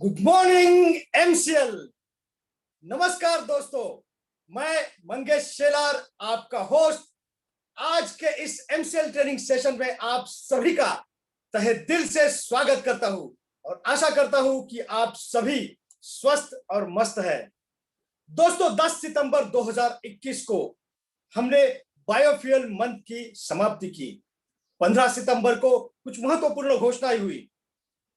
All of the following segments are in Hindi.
Good morning MCL. नमस्कार दोस्तों, मैं मंगेश शेलार आपका होस्ट आज के इस एमसीएल ट्रेनिंग सेशन में आप सभी का तहे दिल से स्वागत करता हूं और आशा करता हूं कि आप सभी स्वस्थ और मस्त हैं। दोस्तों, 10 सितंबर 2021 को हमने बायोफ्यूल मंथ की समाप्ति की। 15 सितंबर को कुछ महत्वपूर्ण घोषणाएं हुई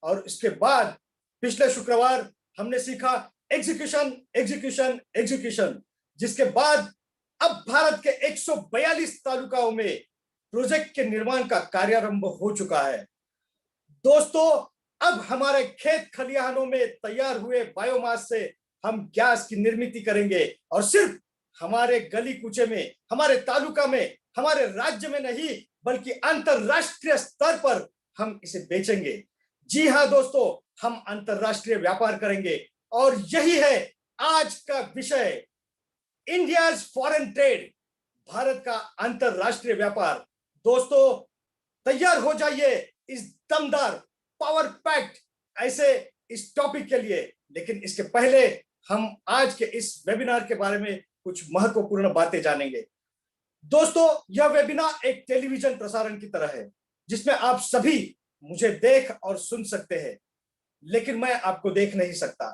और इसके बाद पिछले शुक्रवार हमने सीखा एग्जीक्यूशन एग्जीक्यूशन एग्जीक्यूशन, जिसके बाद अब भारत के 142 तालुकाओं में प्रोजेक्ट के निर्माण का कार्यारंभ हो चुका है। दोस्तों, अब हमारे खेत खलिहानों में तैयार हुए बायोमास से हम गैस की निर्मित करेंगे और सिर्फ हमारे गली कूचे में, हमारे तालुका में, हमारे राज्य में नहीं बल्कि अंतरराष्ट्रीय स्तर पर हम इसे बेचेंगे। जी हाँ दोस्तों, हम अंतरराष्ट्रीय व्यापार करेंगे और यही है आज का विषय, इंडियाज फॉरेन ट्रेड, भारत का अंतरराष्ट्रीय व्यापार। दोस्तों, तैयार हो जाइए इस दमदार पावर पैक्ड ऐसे इस टॉपिक के लिए। लेकिन इसके पहले हम आज के इस वेबिनार के बारे में कुछ महत्वपूर्ण बातें जानेंगे। दोस्तों, यह वेबिनार एक टेलीविजन प्रसारण की तरह है जिसमें आप सभी मुझे देख और सुन सकते हैं, लेकिन मैं आपको देख नहीं सकता।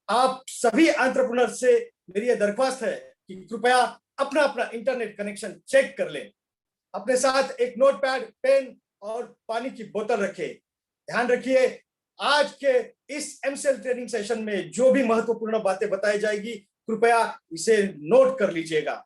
आप सभी एंटरप्रेन्योर से मेरी यह दरख्वास्त है कि कृपया अपना अपना इंटरनेट कनेक्शन चेक कर लें। अपने साथ एक नोटपैड, पेन और पानी की बोतल रखें। ध्यान रखिए, आज के इस एमसीएल ट्रेनिंग सेशन में जो भी महत्वपूर्ण बातें बताई जाएगी कृपया इसे नोट कर लीजिएगा।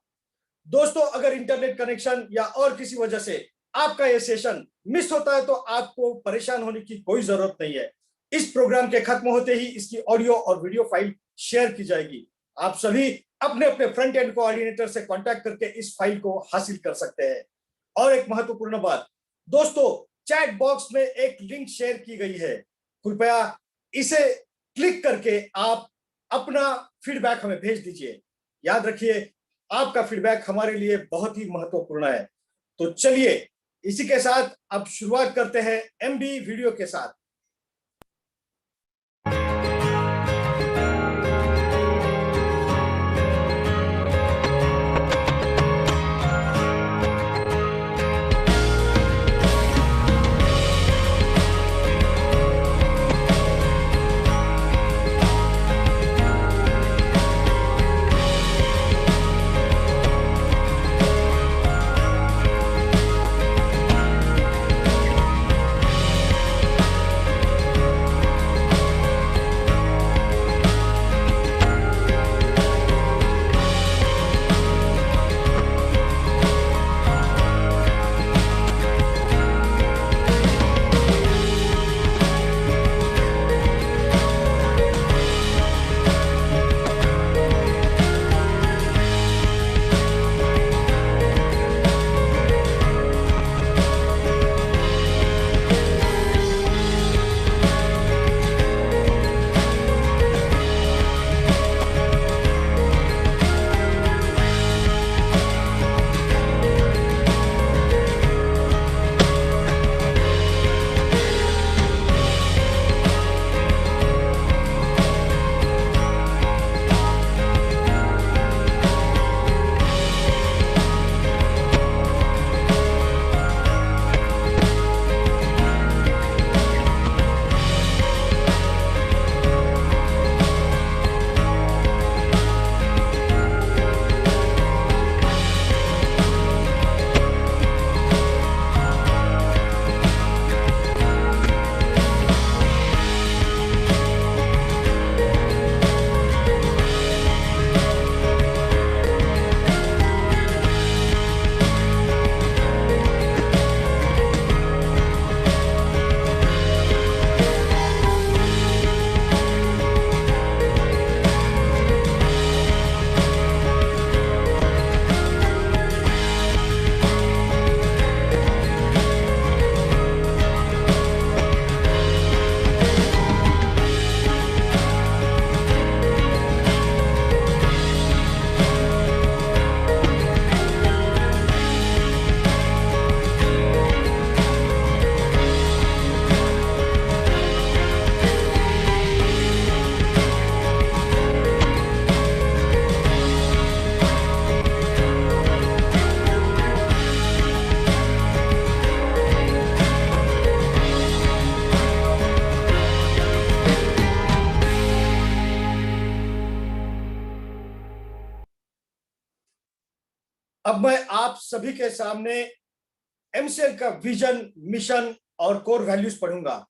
दोस्तों, अगर इंटरनेट कनेक्शन या और किसी वजह से आपका यह सेशन मिस होता है तो आपको परेशान होने की कोई जरूरत नहीं है। इस प्रोग्राम के खत्म होते ही इसकी ऑडियो और वीडियो फाइल शेयर की जाएगी। आप सभी अपने अपने फ्रंट एंड कोऑर्डिनेटर से कांटेक्ट करके इस फाइल को हासिल कर सकते हैं। और एक महत्वपूर्ण बात दोस्तों, चैट बॉक्स में एक लिंक शेयर की गई है, कृपया इसे क्लिक करके आप अपना फीडबैक हमें भेज दीजिए। याद रखिए, आपका फीडबैक हमारे लिए बहुत ही महत्वपूर्ण है। तो चलिए इसी के साथ अब शुरुआत करते हैं एमबी वीडियो के साथ। अब मैं आप सभी के सामने एमसीएल का विजन, मिशन और कोर वैल्यूज पढ़ूंगा।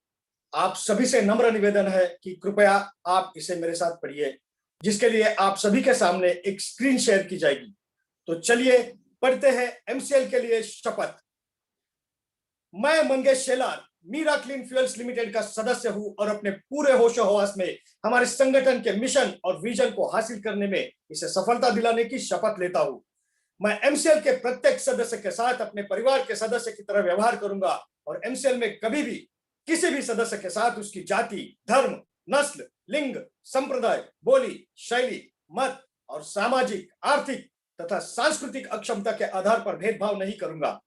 आप सभी से नम्र निवेदन है कि कृपया आप इसे मेरे साथ पढ़िए, जिसके लिए आप सभी के सामने एक स्क्रीन शेयर की जाएगी। तो चलिए पढ़ते हैं एमसीएल के लिए शपथ। मैं Mangesh Shelar Meera clean fuels limited का सदस्य हूं और अपने पूरे होशो हवास में हमारे संगठन के मिशन और विजन को हासिल करने में इसे सफलता दिलाने की शपथ लेता हूं। मैं एमसीएल के प्रत्येक सदस्य के साथ अपने परिवार के सदस्य की तरह व्यवहार करूंगा और एमसीएल में कभी भी किसी भी सदस्य के साथ उसकी जाति, धर्म, नस्ल, लिंग, संप्रदाय, बोली, शैली, मत और सामाजिक, आर्थिक तथा सांस्कृतिक अक्षमता के आधार पर भेदभाव नहीं करूंगा।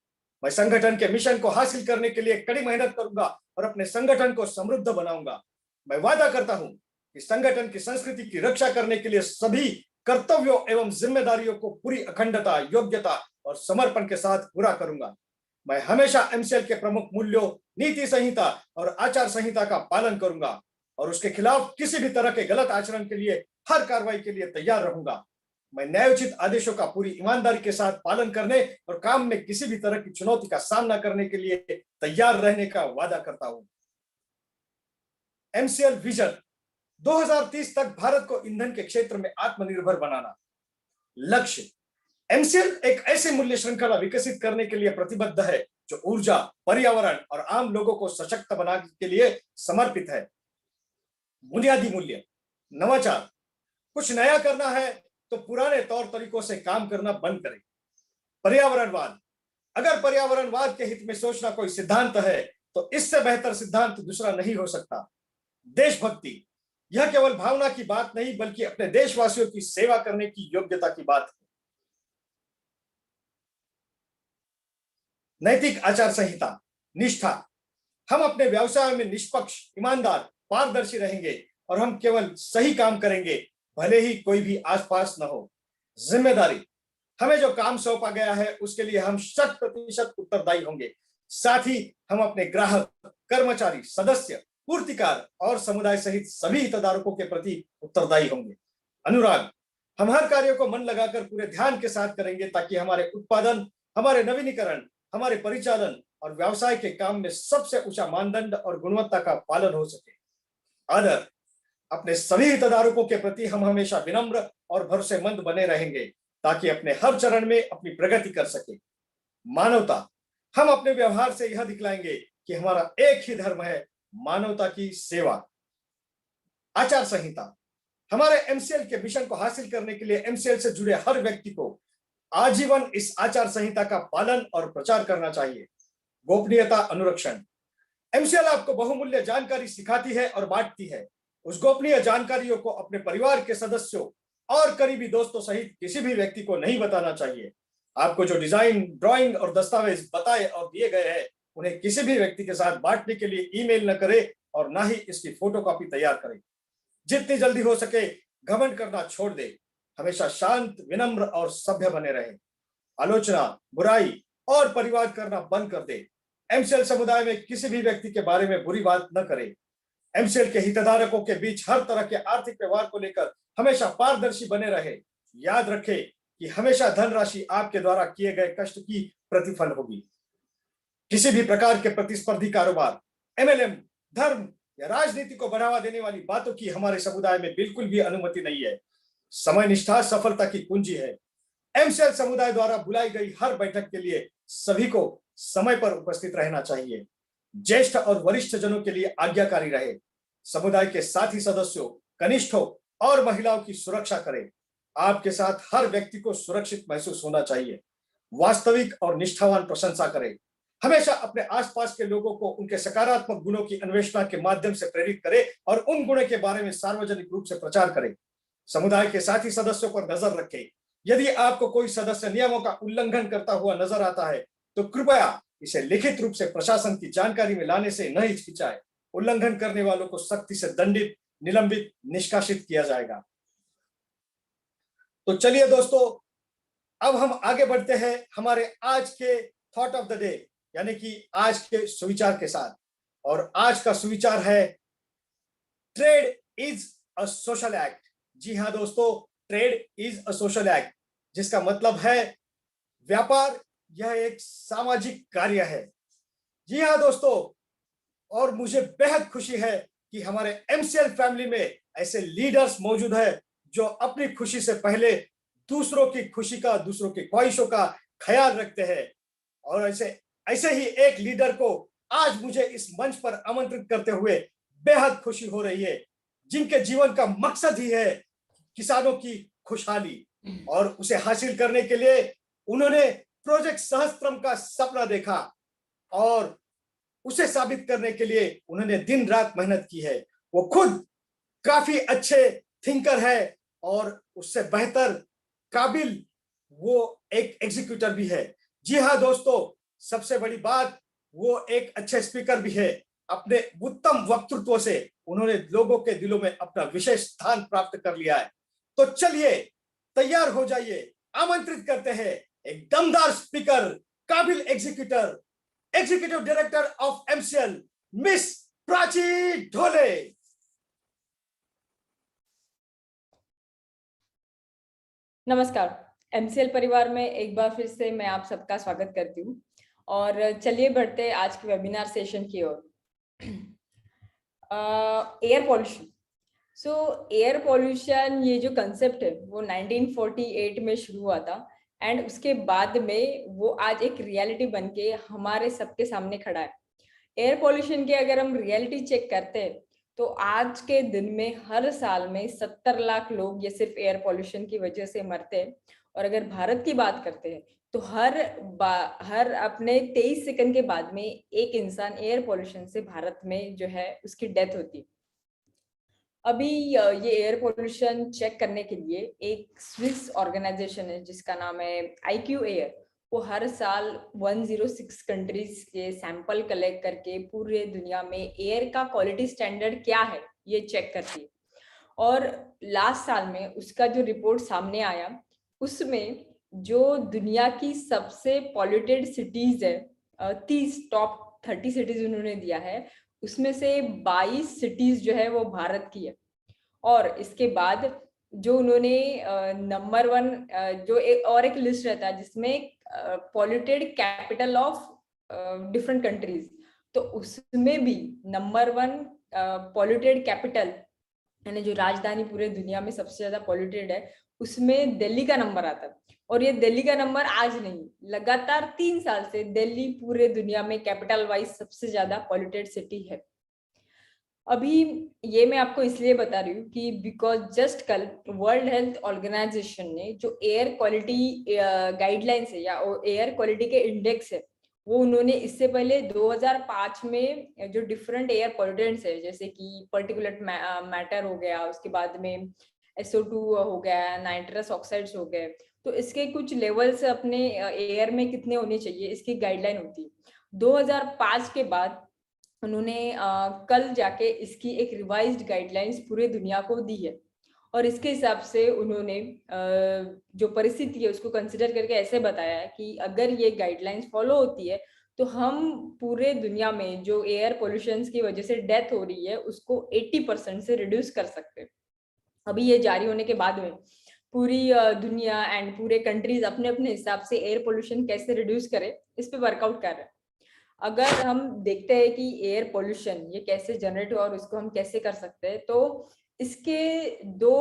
मैं संगठन के मिशन को हासिल करने के लिए कड़ी मेहनत करूंगा और अपने संगठन को समृद्ध बनाऊंगा। मैं वादा करता हूं कि संगठन की संस्कृति की रक्षा करने के लिए सभी कर्तव्यों एवं जिम्मेदारियों को पूरी अखंडता, योग्यता और समर्पण के साथ पूरा करूंगा। मैं हमेशा एमसीएल के प्रमुख मूल्यों, नीति संहिता और आचार संहिता का पालन करूंगा और उसके खिलाफ किसी भी तरह के गलत आचरण के लिए हर कार्रवाई के लिए तैयार रहूंगा। मैं न्यायोचित आदेशों का पूरी ईमानदारी के साथ पालन करने और काम में किसी भी तरह की चुनौती का सामना करने के लिए तैयार रहने का वादा करता हूं। एमसीएल विजन 2030 तक भारत को ईंधन के क्षेत्र में आत्मनिर्भर बनाना। लक्ष्य, एमसीएल एक ऐसी मूल्य श्रृंखला विकसित करने के लिए प्रतिबद्ध है जो ऊर्जा, पर्यावरण और आम लोगों को सशक्त बनाने के लिए समर्पित है। बुनियादी मूल्य, नवाचार, कुछ नया करना है तो पुराने तौर तरीकों से काम करना बंद करें। पर्यावरणवाद, अगर पर्यावरणवाद के हित में सोचना कोई सिद्धांत है तो इससे बेहतर सिद्धांत दूसरा नहीं हो सकता। देशभक्ति, यह केवल भावना की बात नहीं बल्कि अपने देशवासियों की सेवा करने की योग्यता की बात है। नैतिक आचार संहिता, निष्ठा, हम अपने व्यवसाय में निष्पक्ष, ईमानदार, पारदर्शी रहेंगे और हम केवल सही काम करेंगे, भले ही कोई भी आसपास न हो। जिम्मेदारी, हमें जो काम सौंपा गया है उसके लिए हम 100% उत्तरदायी होंगे। साथ ही हम अपने ग्राहक, कर्मचारी, सदस्य, पूर्तिकार और समुदाय सहित सभी हितधारकों के प्रति उत्तरदायी होंगे। अनुराग, हम हर कार्य को मन लगाकर पूरे ध्यान के साथ करेंगे ताकि हमारे उत्पादन, हमारे नवीनीकरण, हमारे परिचालन और व्यवसाय के काम में सबसे ऊंचा मानदंड और गुणवत्ता का पालन हो सके। आदर, अपने सभी हितधारकों के प्रति हम हमेशा विनम्र और भरोसेमंद बने रहेंगे ताकि अपने हर चरण में अपनी प्रगति कर सके। मानवता, हम अपने व्यवहार से यह दिखलाएंगे कि हमारा एक ही धर्म है, मानवता की सेवा। आचार संहिता, हमारे एमसीएल के मिशन को हासिल करने के लिए एमसीएल से जुड़े हर व्यक्ति को आजीवन इस आचार संहिता का पालन और प्रचार करना चाहिए। गोपनीयता अनुरक्षण, एमसीएल आपको बहुमूल्य जानकारी सिखाती है और बांटती है। उस गोपनीय जानकारियों को अपने परिवार के सदस्यों और करीबी दोस्तों सहित किसी भी व्यक्ति को नहीं बताना चाहिए। आपको जो डिजाइन, ड्राइंग और दस्तावेज बताए और दिए गए हैं उन्हें किसी भी व्यक्ति के साथ बांटने के लिए ईमेल न करें और ना ही इसकी फोटोकॉपी तैयार करें। जितनी जल्दी हो सके घमंड करना छोड़ दे, हमेशा शांत, विनम्र और सभ्य बने रहे। आलोचना, बुराई और परिवाद करना बंद कर दे। एमसीएल समुदाय में किसी भी व्यक्ति के बारे में बुरी बात न करे। एमसीएल के हितधारकों के बीच हर तरह के आर्थिक व्यवहार को लेकर हमेशा पारदर्शी बने रहे। याद रखें कि हमेशा धनराशि आपके द्वारा किए गए कष्ट की प्रतिफल होगी। किसी भी प्रकार के प्रतिस्पर्धी कारोबार, एमएलएम, धर्म या राजनीति को बढ़ावा देने वाली बातों की हमारे समुदाय में बिल्कुल भी अनुमति नहीं है। समय निष्ठा सफलता की कुंजी है। एमसीएल समुदाय द्वारा बुलाई गई हर बैठक के लिए सभी को समय पर उपस्थित रहना चाहिए। ज्येष्ठ और वरिष्ठ जनों के लिए आज्ञाकारी रहे। समुदाय के साथी सदस्यों, कनिष्ठों और महिलाओं की सुरक्षा करें। आपके साथ हर व्यक्ति को सुरक्षित महसूस होना चाहिए। वास्तविक और निष्ठावान प्रशंसा करें। हमेशा अपने आसपास के लोगों को उनके सकारात्मक गुणों की अन्वेषणा के माध्यम से प्रेरित करें और उन गुणों के बारे में सार्वजनिक रूप से प्रचार करें। समुदाय के साथी सदस्यों पर नजर रखें। यदि आपको कोई सदस्य नियमों का उल्लंघन करता हुआ नजर आता है तो कृपया इसे लिखित रूप से प्रशासन की जानकारी में लाने से न हिचकिचाए। उल्लंघन करने वालों को सख्ती से दंडित, निलंबित, निष्कासित किया जाएगा। तो चलिए दोस्तों, अब हम आगे बढ़ते हैं हमारे आज के थॉट ऑफ द डे यानी कि आज के सुविचार के साथ। और आज का सुविचार है trade is a social act. जी हाँ दोस्तों, trade is a social act, जिसका मतलब है व्यापार यह एक सामाजिक कार्य है। जी हाँ दोस्तों, और मुझे बेहद खुशी है कि हमारे एमसीएल फैमिली में ऐसे लीडर्स मौजूद है जो अपनी खुशी से पहले दूसरों की खुशी का, दूसरों की ख्वाहिशों का ख्याल रखते हैं। और ऐसे ऐसे ही एक लीडर को आज मुझे इस मंच पर आमंत्रित करते हुए बेहद खुशी हो रही है, जिनके जीवन का मकसद ही है किसानों की खुशहाली, और उसे हासिल करने के लिए उन्होंने प्रोजेक्ट सहस्त्रम का सपना देखा और उसे साबित करने के लिए उन्होंने दिन रात मेहनत की है। वो खुद काफी अच्छे थिंकर है और उससे बेहतर काबिल वो एक एग्जीक्यूटर भी है। जी हाँ दोस्तों, सबसे बड़ी बात, वो एक अच्छे स्पीकर भी है। अपने उत्तम वक्तृत्व से उन्होंने लोगों के दिलों में अपना विशेष स्थान प्राप्त कर लिया है। तो चलिए तैयार हो जाइए, आमंत्रित करते हैं एक दमदार स्पीकर, काबिल executor, executive director of MCL, miss Prachi Dhole. नमस्कार। एमसीएल परिवार में एक बार फिर से मैं आप सबका स्वागत करती हूँ और चलिए बढ़ते आज के वेबिनार सेशन की ओर। Air pollution. एयर पॉल्यूशन ये जो कंसेप्ट है वो 1948 में शुरू हुआ था एंड उसके बाद में वो आज एक रियलिटी बन के हमारे सबके सामने खड़ा है। एयर पॉल्यूशन की अगर हम रियलिटी चेक करते हैं तो आज के दिन में हर साल में 70 लाख लोग ये सिर्फ एयर पॉल्यूशन की वजह से मरते हैं। और अगर भारत की बात करते हैं तो हर अपने 23 सेकंड के बाद में एक इंसान एयर पॉल्यूशन से भारत में जो है उसकी डेथ होती है। अभी ये एयर पोल्यूशन चेक करने के लिए एक स्विस ऑर्गेनाइजेशन है जिसका नाम है IQ एयर। वो हर साल 106 कंट्रीज के सैंपल कलेक्ट करके पूरे दुनिया में एयर का क्वालिटी स्टैंडर्ड क्या है ये चेक करती है। और लास्ट साल में उसका जो रिपोर्ट सामने आया उसमें जो दुनिया की सबसे पॉल्यूटेड सिटीज है, 30 टॉप 30 सिटीज उन्होंने दिया है, उसमें से 22 सिटीज जो है वो भारत की है। और इसके बाद जो उन्होंने नंबर 1 जो एक लिस्ट रहता है जिसमें polluted capital of different countries, तो उसमें भी नंबर 1 पॉल्यूटेड कैपिटल यानी जो राजधानी पूरे दुनिया में सबसे ज्यादा पॉल्यूटेड है उसमें दिल्ली का नंबर आता है। और ये दिल्ली का नंबर आज नहीं, लगातार 3 साल से दिल्ली पूरे दुनिया में कैपिटल वाइज सबसे ज्यादा पॉल्यूटेड सिटी है। अभी ये मैं आपको इसलिए बता रही हूँ कि बिकॉज जस्ट कल वर्ल्ड हेल्थ ऑर्गेनाइजेशन ने जो एयर क्वालिटी गाइडलाइंस है या एयर क्वालिटी के इंडेक्स है वो उन्होंने इससे पहले 2005 में जो डिफरेंट एयर पॉल्यूटेंट्स है जैसे कि पर्टिकुलेट मैटर हो गया, उसके बाद में SO2 हो गया, नाइट्रस ऑक्साइड्स हो गए, तो इसके कुछ लेवल्स अपने एयर में कितने होने चाहिए इसकी गाइडलाइन होती है। 2005 के बाद उन्होंने कल जाके इसकी एक रिवाइज्ड गाइडलाइंस पूरे दुनिया को दी है। और इसके हिसाब से उन्होंने जो परिस्थिति है उसको कंसिडर करके ऐसे बताया है कि अगर ये गाइडलाइंस फॉलो होती है तो हम पूरे दुनिया में जो एयर पोल्यूशन की वजह से डेथ हो रही है उसको 80% से रिड्यूस कर सकते हैं। अभी ये जारी होने के बाद में पूरी दुनिया एंड पूरे कंट्रीज अपने अपने हिसाब से एयर पोल्यूशन कैसे रिड्यूस करे इस पे वर्कआउट कर रहे हैं। अगर हम देखते हैं कि एयर पोल्यूशन ये कैसे जनरेट हुआ और उसको हम कैसे कर सकते हैं, तो इसके दो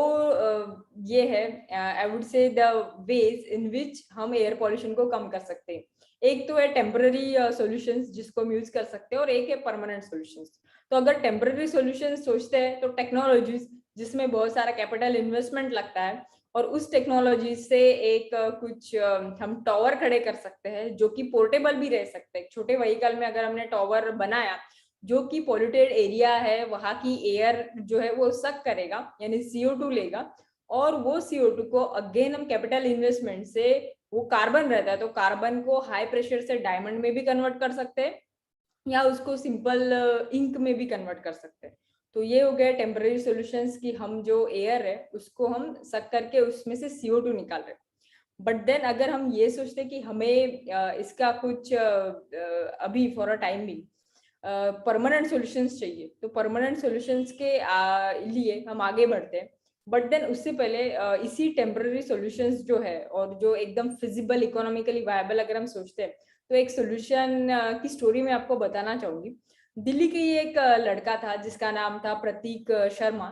ये है I would say the ways in which हम एयर पोल्यूशन को कम कर सकते हैं। एक तो है टेम्पररी सॉल्यूशंस जिसको हम यूज कर सकते हैं और एक है परमानेंट सॉल्यूशंस। तो अगर टेम्पररी सॉल्यूशंस सोचते हैं तो टेक्नोलॉजीज जिसमें बहुत सारा कैपिटल इन्वेस्टमेंट लगता है और उस टेक्नोलॉजी से एक कुछ हम टॉवर खड़े कर सकते हैं जो कि पोर्टेबल भी रह सकते हैं। छोटे व्हीकल में अगर हमने टॉवर बनाया जो कि पॉल्यूटेड एरिया है वहां की एयर जो है वो सक करेगा यानी CO2 लेगा, और वो CO2 को अगेन हम कैपिटल इन्वेस्टमेंट से, वो कार्बन रहता है तो कार्बन को हाई प्रेशर से डायमंड में भी कन्वर्ट कर सकते हैं या उसको सिंपल इंक में भी कन्वर्ट कर सकते हैं। तो ये हो गया टेम्पररी सॉल्यूशंस की हम जो एयर है उसको हम सक करके उसमें से CO2 निकाल रहे हैं। बट देन अगर हम ये सोचते कि हमें इसका कुछ अभी फॉर अ टाइम भी परमानेंट सॉल्यूशंस चाहिए, तो परमानेंट सॉल्यूशंस के लिए हम आगे बढ़ते हैं। बट देन उससे पहले इसी टेम्पररी सॉल्यूशंस जो है और जो एकदम फिजिबल इकोनॉमिकली वायबल अगर हम सोचते हैं, तो एक सॉल्यूशन की स्टोरी मैं आपको बताना चाहूंगी। दिल्ली के ही एक लड़का था जिसका नाम था प्रतीक शर्मा,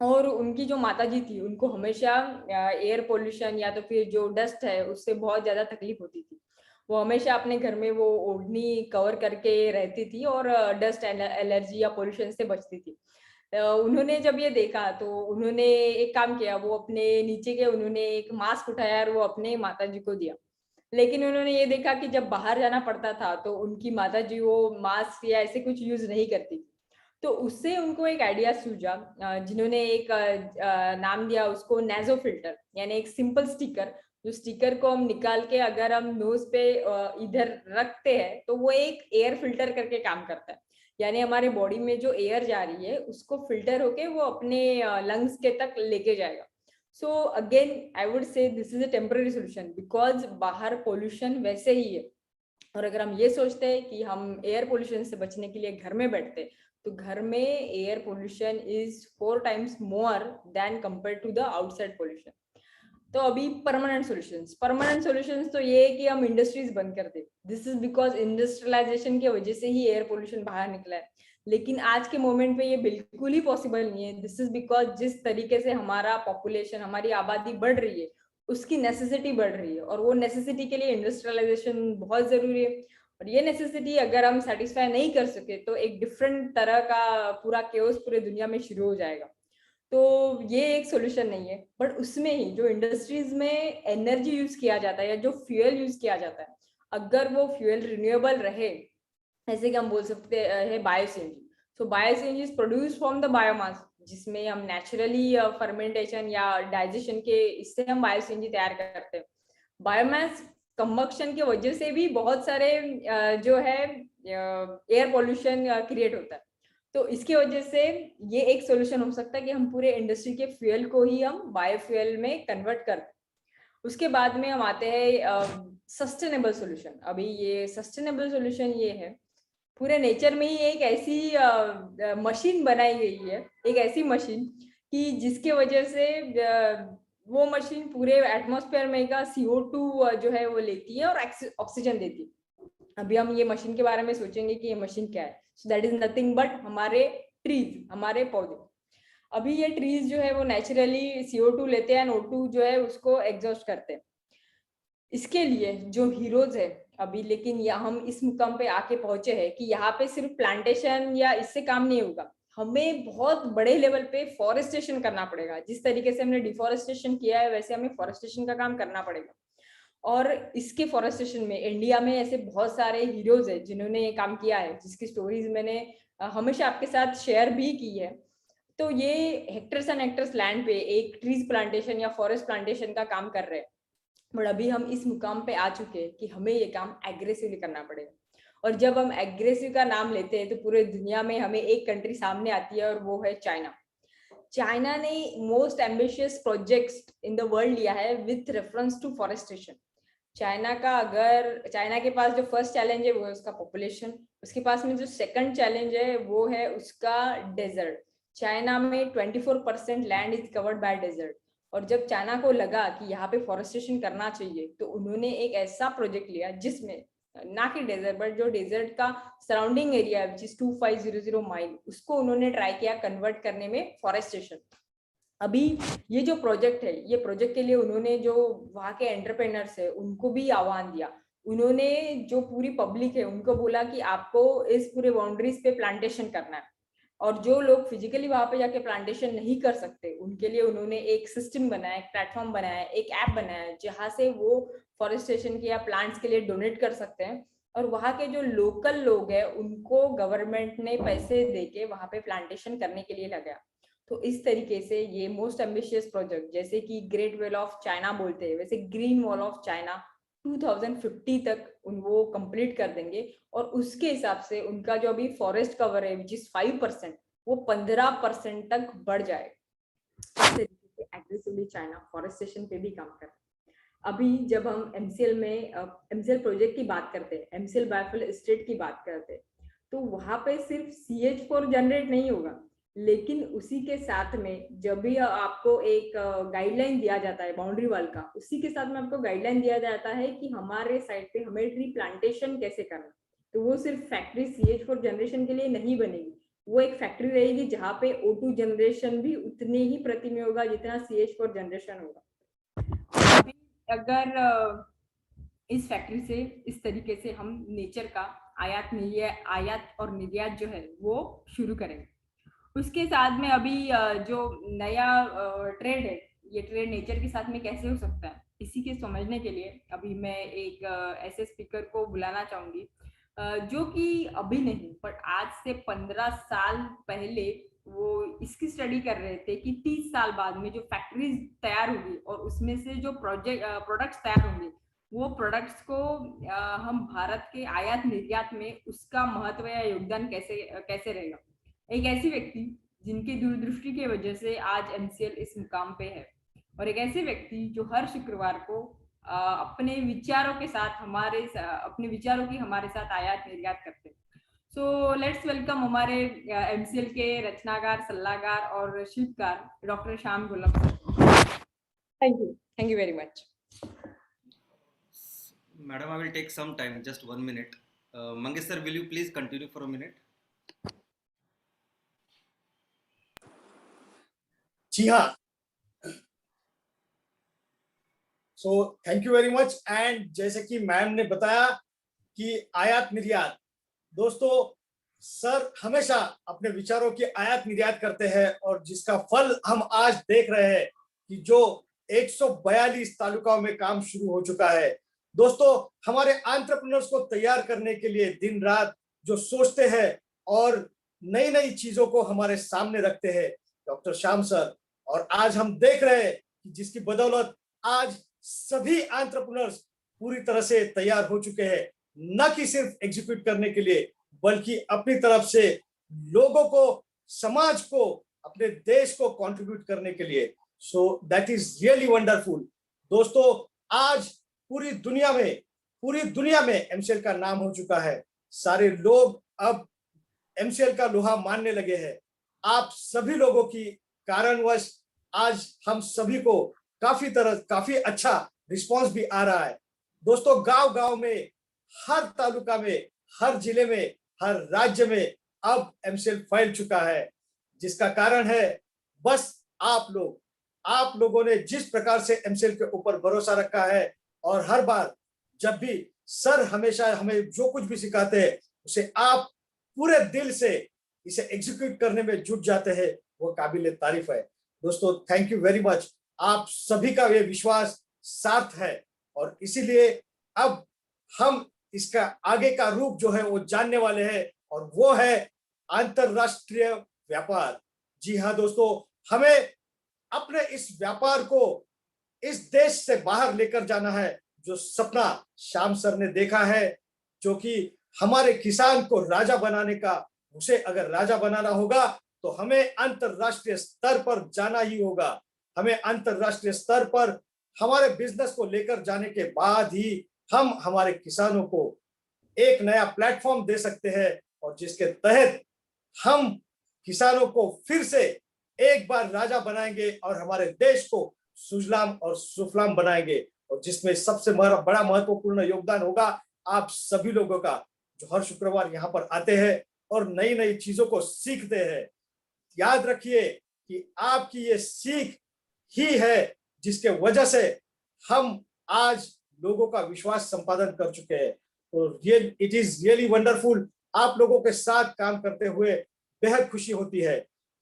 और उनकी जो माताजी थी उनको हमेशा एयर पोल्यूशन या तो फिर जो डस्ट है उससे बहुत ज्यादा तकलीफ होती थी। वो हमेशा अपने घर में वो ओढ़नी कवर करके रहती थी और डस्ट एलर्जी या पोल्यूशन से बचती थी। उन्होंने जब ये देखा तो उन्होंने एक काम किया, वो अपने नीचे के उन्होंने एक मास्क उठाया और वो अपने माताजी को दिया। लेकिन उन्होंने ये देखा कि जब बाहर जाना पड़ता था तो उनकी माताजी वो मास्क या ऐसे कुछ यूज नहीं करती थी। तो उससे उनको एक आइडिया सूझा, जिन्होंने एक नाम दिया उसको नेजो फिल्टर, यानी एक सिंपल स्टिकर। जो स्टिकर को हम निकाल के अगर हम नोज पे इधर रखते हैं तो वो एक एयर फिल्टर करके काम करता है। यानी हमारे बॉडी में जो एयर जा रही है उसको फिल्टर होके वो अपने लंग्स के तक लेके जाएगा। सो अगेन आई वुड से this is a temporary solution, because बाहर पोल्यूशन वैसे ही है। और अगर हम ये सोचते हैं कि हम एयर पोल्यूशन से बचने के लिए घर में बैठते, तो घर में air pollution is 4 times more than compare to the outside pollution. तो अभी परमानेंट सॉल्यूशंस तो ये है कि हम इंडस्ट्रीज बंद कर दे। दिस इज बिकॉज इंडस्ट्रियलाइजेशन की वजह से ही एयर पोल्यूशन बाहर निकला है। लेकिन आज के मोमेंट पे ये बिल्कुल ही पॉसिबल नहीं है। दिस इज बिकॉज जिस तरीके से हमारा पॉपुलेशन, हमारी आबादी बढ़ रही है, उसकी नेसेसिटी बढ़ रही है, और वो नेसेसिटी के लिए इंडस्ट्रियलाइजेशन बहुत जरूरी है। और ये नेसेसिटी अगर हम सेटिस्फाई नहीं कर सके तो एक डिफरेंट तरह का पूरा केओस पूरे दुनिया में शुरू हो जाएगा। तो ये एक सोल्यूशन नहीं है। बट उसमें ही जो इंडस्ट्रीज में एनर्जी यूज किया जाता है या जो फ्यूल यूज किया जाता है, अगर वो फ्यूल रिन्यूएबल रहे, ऐसे कि हम बोल सकते हैं bio CNG. So bio CNG is produce from the biomass, जिसमें हम नेचुरली फर्मेंटेशन या डाइजेशन के इससे हम बायो सीएनजी तैयार करते हैं। बायोमास कंबक्शन की वजह से भी बहुत सारे जो है एयर पोल्यूशन क्रिएट होता है। तो इसकी वजह से ये एक सोल्यूशन हो सकता है कि हम पूरे इंडस्ट्री के फ्यूल को ही हम बायोफ्यूल में कन्वर्ट कर। उसके बाद में हम आते हैं सस्टेनेबल सोल्यूशन। अभी ये सस्टेनेबल सोल्यूशन ये है, पूरे नेचर में ही एक ऐसी मशीन बनाई गई है, एक ऐसी मशीन कि जिसके वजह से वो मशीन पूरे एटमॉस्फेयर में का CO2 जो है वो लेती है और ऑक्सीजन देती है। अभी हम ये मशीन के बारे में सोचेंगे कि ये मशीन क्या है। So that is nothing but हमारे ट्रीज, हमारे पौधे। अभी ये ट्रीज जो है वो नेचुरली CO2 लेते हैं, O2 जो है उसको एग्जॉस्ट करते हैं। इसके लिए जो हीरोज है अभी, लेकिन हम इस मुकाम पे आके पहुंचे हैं कि यहाँ पे सिर्फ प्लांटेशन या इससे काम नहीं होगा, हमें बहुत बड़े लेवल पे फॉरेस्टेशन करना पड़ेगा। जिस तरीके से हमने डिफॉरेस्टेशन किया है वैसे हमें फॉरेस्टेशन का काम करना पड़ेगा। और इसके फॉरेस्टेशन में इंडिया में ऐसे बहुत सारे हीरोज है जिन्होंने ये काम किया है, जिसकी स्टोरीज मैंने हमेशा आपके साथ शेयर भी की है। तो ये हेक्टर्स एंड हेक्टर्स लैंड पे एक ट्रीज प्लांटेशन या फॉरेस्ट प्लांटेशन का काम कर रहे हैं। बट अभी हम इस मुकाम पे आ चुके हैं कि हमें ये काम एग्रेसिवली करना पड़ेगा। और जब हम एग्रेसिव का नाम लेते हैं तो पूरे दुनिया में हमें एक कंट्री सामने आती है और वो है चाइना। चाइना ने most ambitious projects in the world लिया है with reference to forestation. China के पास जो फर्स्ट चैलेंज है वो है उसका पॉपुलेशन। उसके पास में जो सेकंड चैलेंज है वो है उसका डेजर्ट। चाइना में 24% land is covered by desert. और जब चाइना को लगा कि यहाँ पे फॉरेस्टेशन करना चाहिए तो उन्होंने एक ऐसा प्रोजेक्ट लिया जिसमें ना कि डेजर्ट बट जो डेजर्ट का surrounding area which is 2500 mile, उसको उन्होंने ट्राई किया कन्वर्ट करने में फॉरेस्टेशन। अभी ये जो प्रोजेक्ट है, ये प्रोजेक्ट के लिए उन्होंने जो वहाँ के एंटरप्रेनर्स है उनको भी आह्वान दिया। उन्होंने जो पूरी पब्लिक है उनको बोला कि आपको इस पूरे बाउंड्रीज पे प्लांटेशन करना है। और जो लोग फिजिकली वहां पे जाके प्लांटेशन नहीं कर सकते उनके लिए उन्होंने एक सिस्टम बनाया, एक प्लेटफॉर्म बनाया, एक ऐप बनाया जहां से वो फॉरेस्टेशन के या प्लांट्स के लिए डोनेट कर सकते हैं। और वहाँ के जो लोकल लोग हैं उनको गवर्नमेंट ने पैसे देके वहां पे प्लांटेशन करने के लिए लगाया। तो इस तरीके से ये मोस्ट एम्बिशियस प्रोजेक्ट, जैसे कि ग्रेट वॉल ऑफ चाइना बोलते हैं, वैसे ग्रीन वॉल ऑफ चाइना 2050 तक वो कंप्लीट कर देंगे। और उसके हिसाब से उनका जो अभी फॉरेस्ट कवर है विच इज 5%, वो 15% तक बढ़ जाए। इस तरीके से एग्रेसिवली चाइना फॉरेस्टेशन पे भी काम कर रहा है। अभी जब हम एमसीएल प्रोजेक्ट की बात करते हैं, एमसीएल बायोफ्यूल एस्टेट की बात करते हैं, तो वहां पे सिर्फ CH4 जनरेट नहीं होगा, लेकिन उसी के साथ में जब भी आपको एक गाइडलाइन दिया जाता है बाउंड्री वॉल का, उसी के साथ में आपको गाइडलाइन दिया जाता है कि हमारे साइड पे हमें ट्री प्लांटेशन कैसे करना। तो वो सिर्फ फैक्ट्री CH4 जनरेशन के लिए नहीं बनेगी, वो एक फैक्ट्री रहेगी जहाँ पे O2 जनरेशन भी उतने ही प्रति में होगा जितना CH4 जनरेशन होगा। अभी अगर इस फैक्ट्री से इस तरीके से हम नेचर का आयात और निर्यात जो है वो शुरू करेंगे। उसके साथ में अभी जो नया ट्रेड है, ये ट्रेड नेचर के साथ में कैसे हो सकता है, इसी के समझने के लिए अभी मैं एक ऐसे स्पीकर को बुलाना चाहूंगी जो कि अभी नहीं पर आज से 15 साल पहले वो इसकी स्टडी कर रहे थे कि 30 साल बाद में जो फैक्ट्रीज तैयार होगी और उसमें से जो प्रोडक्ट्स तैयार होंगे, वो प्रोडक्ट्स को हम भारत के आयात निर्यात में उसका महत्व या योगदान कैसे कैसे रहेगा। एक ऐसी व्यक्ति जिनकी दूरदृष्टि की वजह से आज MCL इस मुकाम पे है, और एक ऐसे व्यक्ति जो हर शुक्रवार को अपने विचारों के साथ अपने विचारों की हमारे साथ आयात निर्यात करते हैं। सो लेट्स वेलकम हमारे MCL के रचनाकार, सलाहकार और शिल्पकार doctor Shyam Golam. Thank you very much. Madam, I will take some time, just 1 minute. Mangesh sir, will you please continue for a minute? जी हाँ, so thank you very much. And जैसे कि मैम ने बताया कि आयात निर्यात, दोस्तों सर हमेशा अपने विचारों की आयात निर्यात करते हैं और जिसका फल हम आज देख रहे हैं कि जो 142 तालुकाओं में काम शुरू हो चुका है। दोस्तों हमारे एंटरप्रेन्योर्स को तैयार करने के लिए दिन रात जो सोचते हैं और नई नई चीजों को हमारे सामने रखते हैं डॉक्टर श्याम सर, और आज हम देख रहे हैं कि जिसकी बदौलत आज सभी एंटरप्रेन्योर्स पूरी तरह से तैयार हो चुके हैं, न कि सिर्फ एग्जीक्यूट करने के लिए बल्कि अपनी तरफ से लोगों को, समाज को, अपने देश को कंट्रीब्यूट करने के लिए। So that is really wonderful. दोस्तों आज पूरी दुनिया में MCL का नाम हो चुका है। सारे लोग अब MCL का लोहा मानने लगे हैं। आप सभी लोगों की कारणवश आज हम सभी को काफी अच्छा रिस्पांस भी आ रहा है। दोस्तों गांव में, हर तालुका में, हर जिले में, हर राज्य में अब MCL फैल चुका है, जिसका कारण है बस आप लोगों ने जिस प्रकार से MCL के ऊपर भरोसा रखा है, और हर बार जब भी सर हमेशा हमें जो कुछ भी सिखाते हैं उसे आप पूरे दिल से इसे एग्जीक्यूट करने में जुट जाते हैं, वो काबिल तारीफ है। दोस्तों थैंक यू वेरी मच। आप सभी का ये विश्वास सार्थ है और इसीलिए अब हम इसका आगे का रूप जो है वो जानने वाले हैं, और वो है अंतरराष्ट्रीय व्यापार। जी हाँ दोस्तों, हमें अपने इस व्यापार को इस देश से बाहर लेकर जाना है, जो सपना श्याम सर ने देखा है, जो कि हमारे किसान को राजा बनाने का। उसे अगर राजा बनाना होगा तो हमें अंतरराष्ट्रीय स्तर पर जाना ही होगा। हमें अंतरराष्ट्रीय स्तर पर हमारे बिजनेस को लेकर जाने के बाद ही हम हमारे किसानों को एक नया प्लेटफॉर्म दे सकते हैं, और जिसके तहत हम किसानों को फिर से एक बार राजा बनाएंगे और हमारे देश को सुजलाम और सुफलाम बनाएंगे, और जिसमें सबसे बड़ा महत्वपूर्ण योगदान होगा आप सभी लोगों का, जो हर शुक्रवार यहाँ पर आते हैं और नई नई चीजों को सीखते हैं। याद रखिए कि आपकी ये सीख ही है जिसके वजह से हम आज लोगों का विश्वास संपादन कर चुके हैं। तो इट इज रियली वंडरफुल। आप लोगों के साथ काम करते हुए बेहद खुशी होती है।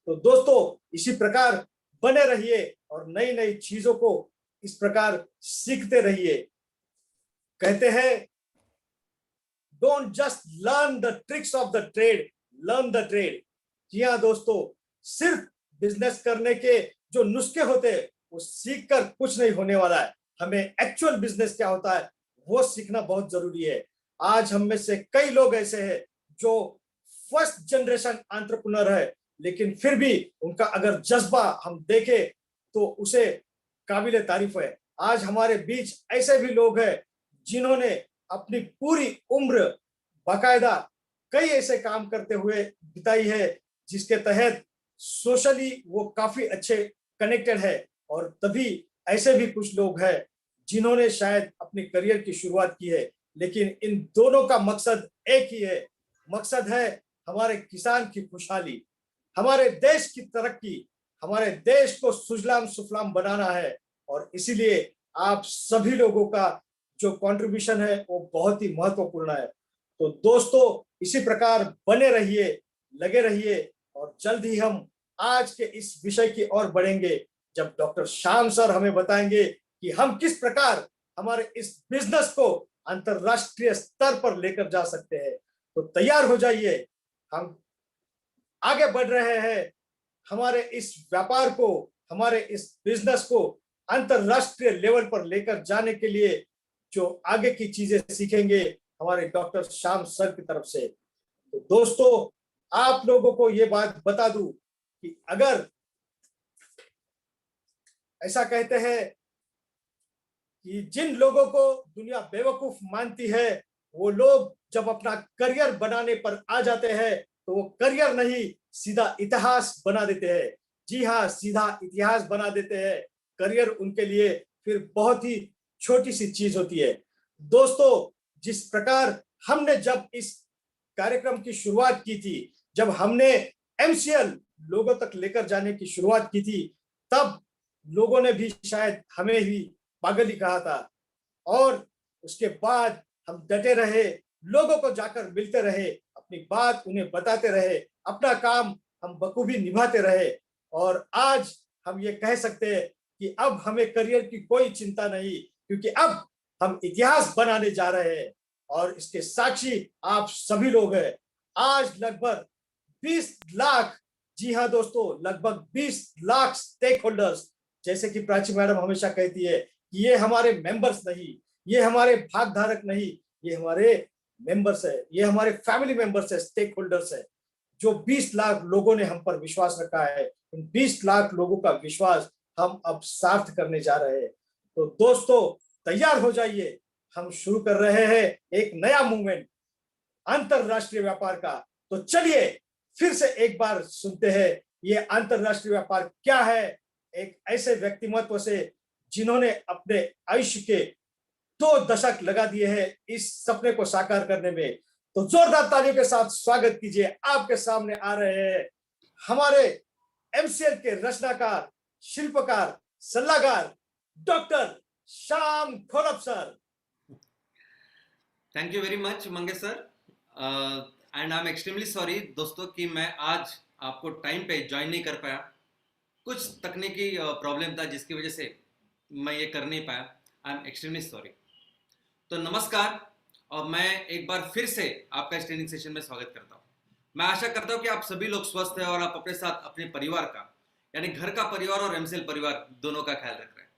तो दोस्तों इसी प्रकार बने रहिए और नई नई चीजों को इस प्रकार सीखते रहिए। कहते हैं don't just learn the tricks of the trade, learn the trade. जी हाँ दोस्तों, सिर्फ बिजनेस करने के जो नुस्खे होते हैं वो सीख कर कुछ नहीं होने वाला है। हमें एक्चुअल बिजनेस क्या होता है वो सीखना बहुत जरूरी है। आज हम में से कई लोग ऐसे हैं जो फर्स्ट जनरेशन एंटरप्रेन्योर है, लेकिन फिर भी उनका अगर जज्बा हम देखें तो उसे काबिल तारीफ है। आज हमारे बीच ऐसे भी लोग हैं जिन्होंने अपनी पूरी उम्र बाकायदा कई ऐसे काम करते हुए बिताई है, जिसके तहत सोशली वो काफी अच्छे कनेक्टेड है, और तभी ऐसे भी कुछ लोग हैं जिन्होंने शायद अपने करियर की शुरुआत की है, लेकिन इन दोनों का मकसद एक ही है। मकसद है हमारे किसान की खुशहाली, हमारे देश की तरक्की, हमारे देश को सुजलाम सुफलाम बनाना है। और इसीलिए आप सभी लोगों का जो कंट्रीब्यूशन है वो बहुत ही महत्वपूर्ण है। तो दोस्तों, इसी प्रकार बने रहिए, लगे रहिए, और जल्द ही हम आज के इस विषय की ओर बढ़ेंगे, जब डॉक्टर श्याम सर हमें बताएंगे कि हम किस प्रकार हमारे इस बिजनेस को अंतरराष्ट्रीय स्तर पर लेकर जा सकते हैं। तो तैयार हो जाइए, हम आगे बढ़ रहे हैं हमारे इस व्यापार को, हमारे इस बिजनेस को अंतरराष्ट्रीय लेवल पर लेकर जाने के लिए जो आगे की चीजें सीखेंगे हमारे डॉक्टर श्याम सर की तरफ से। तो दोस्तों, आप लोगों को ये बात बता दूं कि अगर ऐसा कहते हैं कि जिन लोगों को दुनिया बेवकूफ मानती है, वो लोग जब अपना करियर बनाने पर आ जाते हैं तो वो करियर नहीं, सीधा इतिहास बना देते हैं। जी हाँ, सीधा इतिहास बना देते हैं। करियर उनके लिए फिर बहुत ही छोटी सी चीज होती है। दोस्तों, जिस प्रकार हमने जब इस कार्यक्रम की शुरुआत की थी, जब हमने एमसीएल लोगों तक लेकर जाने की शुरुआत की थी, तब लोगों ने भी शायद हमें ही पागल ही कहा था। और उसके बाद हम डटे रहे, लोगों को जाकर मिलते रहे, अपनी बात उन्हें बताते रहे, अपना काम हम बखूबी निभाते रहे। और आज हम ये कह सकते हैं कि अब हमें करियर की कोई चिंता नहीं, क्योंकि अब हम इतिहास बनाने जा रहे हैं, और इसके साक्षी आप सभी लोग हैं। आज लगभग 20 लाख, जी हाँ दोस्तों, लगभग 20 लाख स्टेक होल्डर्स, जैसे कि प्राची मैडम हमेशा कहती है कि ये हमारे मेंबर्स नहीं, ये हमारे भागधारक नहीं, ये हमारे मेंबर्स है, ये हमारे फैमिली मेंबर्स है, स्टेक होल्डर्स है। जो 20 लाख लोगों ने हम पर विश्वास रखा है, उन 20 लाख लोगों का विश्वास हम अब सार्थ करने जा रहे हैं। तो दोस्तों, तैयार हो जाइए, हम शुरू कर रहे हैं एक नया मूवमेंट अंतरराष्ट्रीय व्यापार का। तो चलिए फिर से एक बार सुनते हैं ये अंतरराष्ट्रीय व्यापार क्या है, एक ऐसे व्यक्तिमत्व से जिन्होंने अपने आयुष्य के 2 दशक लगा दिए हैं इस सपने को साकार करने में। तो जोरदार तालियों के साथ स्वागत कीजिए। आपके सामने आ रहे हैं हमारे एमसीएल के रचनाकार, शिल्पकार, सलाहकार doctor Shyam Kholap sir. Thank you very much Mangesh sir, and I am extremely sorry दोस्तों कि मैं आज आपको टाइम पे ज्वाइन नहीं कर पाया। कुछ तकनीकी प्रॉब्लम था जिसकी वजह से मैं ये कर नहीं पाया। आई एम एक्सट्रीमली सॉरी। तो नमस्कार, और मैं एक बार फिर से आपका इस ट्रेनिंग सेशन में स्वागत करता हूँ। मैं आशा करता हूँ कि आप सभी लोग स्वस्थ हैं और आप अपने साथ अपने परिवार का, यानी घर का परिवार और एमसीएल परिवार दोनों का ख्याल रख रहे हैं।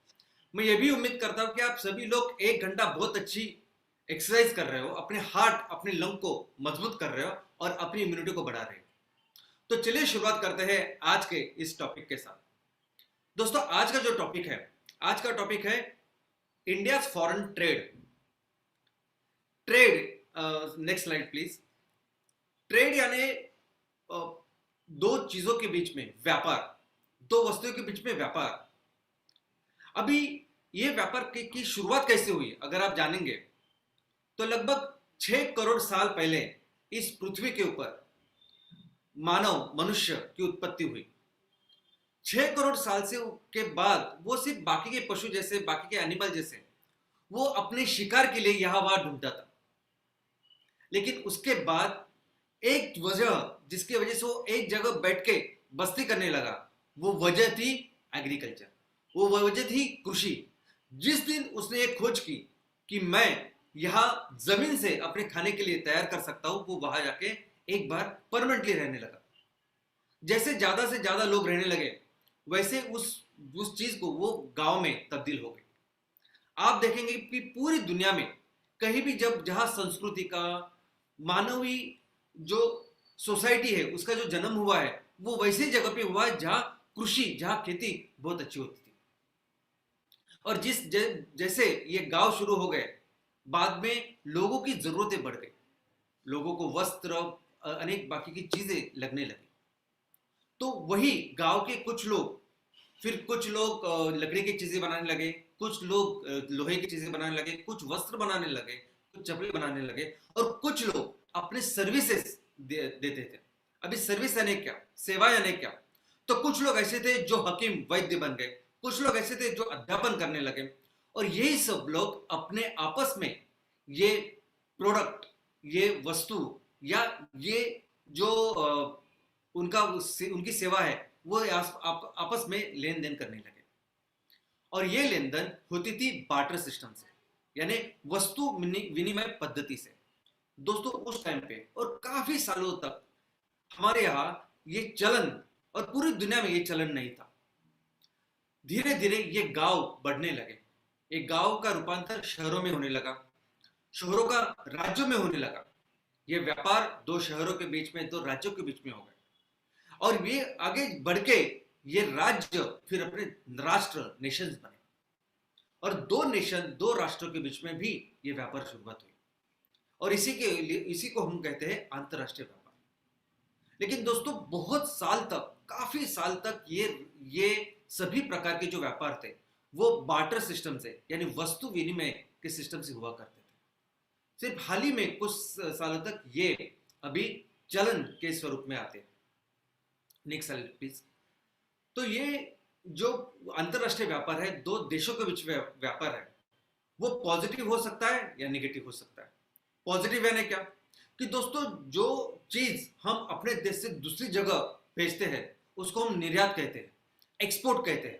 मैं ये भी उम्मीद करता हूँ कि आप सभी लोग 1 घंटा बहुत अच्छी एक्सरसाइज कर रहे हो, अपने हार्ट, अपने लंग को मजबूत कर रहे हो और अपनी इम्यूनिटी को बढ़ा रहे हो। तो चलिए शुरुआत करते हैं आज के इस टॉपिक के साथ। दोस्तों, आज का जो टॉपिक है, आज का टॉपिक है India foreign trade. Trade, next slide please. Trade यानी 2 चीजों के बीच में व्यापार, 2 वस्तुओं के बीच में व्यापार। अभी ये व्यापार की शुरुआत कैसे हुई अगर आप जानेंगे तो लगभग 6 करोड़ साल पहले इस पृथ्वी के ऊपर मानव, मनुष्य की उत्पत्ति हुई। 6 करोड़ साल से के बाद वो सिर्फ बाकी के पशु जैसे, बाकी के एनिमल जैसे वो अपने शिकार के लिए यहां वहां ढूंढता था। लेकिन उसके बाद एक वजह जिसकी वजह से वो एक जगह बैठ के बस्ती करने लगा, वो वजह थी एग्रीकल्चर, वो वजह थी कृषि। जिस दिन उसने एक खोज की कि मैं यहां जमीन से अपने खाने के लिए तैयार कर सकता हूं, वो वहां जाके एक बार परमानेंटली रहने लगा। जैसे ज्यादा से ज्यादा लोग रहने लगे, वैसे उस चीज को वो गांव में तब्दील हो गई। आप देखेंगे कि पूरी दुनिया में कहीं भी जहां संस्कृति का, मानवी जो सोसाइटी है उसका जो जन्म हुआ है, वो वैसी जगह पे हुआ है जहां कृषि, जहां खेती बहुत अच्छी होती थी। और जैसे ये गांव शुरू हो गए, बाद में लोगों की जरूरतें बढ़ गई, लोगों को वस्त्र, अनेक बाकी की चीजें लगने लगी। तो वही गांव के कुछ लोग, फिर कुछ लोग लकड़ी की चीजें बनाने लगे, कुछ लोग लोहे की चीजें बनाने लगे, कुछ वस्त्र बनाने लगे, कुछ चप्पलें बनाने लगे, और कुछ लोग अपने सर्विसेज देते थे। अभी सर्विस यानी क्या, सेवा यानी क्या? तो कुछ लोग ऐसे थे जो हकीम वैद्य बन गए, कुछ लोग ऐसे थे जो अध्यापन करने लगे, और यही सब लोग अपने आपस में ये प्रोडक्ट, ये वस्तु, या ये जो उनकी सेवा है, वो आपस में लेन देन करने लगे। और ये लेन देन होती थी बार्टर सिस्टम से, यानी वस्तु विनिमय पद्धति से। दोस्तों उस टाइम पे और काफी सालों तक हमारे यहाँ ये चलन, और पूरी दुनिया में ये चलन नहीं था। धीरे धीरे ये गांव बढ़ने लगे, एक गांव का रूपांतर शहरों में होने लगा, शहरों का राज्यों में होने लगा। ये व्यापार दो शहरों के बीच में, दो राज्यों के बीच में हो गए, और ये आगे बढ़ के ये राज्य फिर अपने राष्ट्र, नेशंस बने, और दो नेशन, दो राष्ट्रों के बीच में भी ये व्यापार शुरुआत हुई, और इसी को हम कहते हैं अंतरराष्ट्रीय व्यापार। लेकिन दोस्तों बहुत साल तक, काफी साल तक ये सभी प्रकार के जो व्यापार थे वो बार्टर सिस्टम से, यानी वस्तु विनिमय के सिस्टम से हुआ करते थे। सिर्फ हाल ही में कुछ सालों तक ये अभी चलन के स्वरूप में आते हैं। Next slide please. तो ये जो अंतरराष्ट्रीय व्यापार है, दो देशों के बीच व्यापार है, वो पॉजिटिव हो सकता है या नेगेटिव हो सकता है। पॉजिटिव यानी क्या कि दोस्तों जो चीज हम अपने देश से दूसरी जगह भेजते हैं उसको हम निर्यात कहते हैं, एक्सपोर्ट कहते हैं,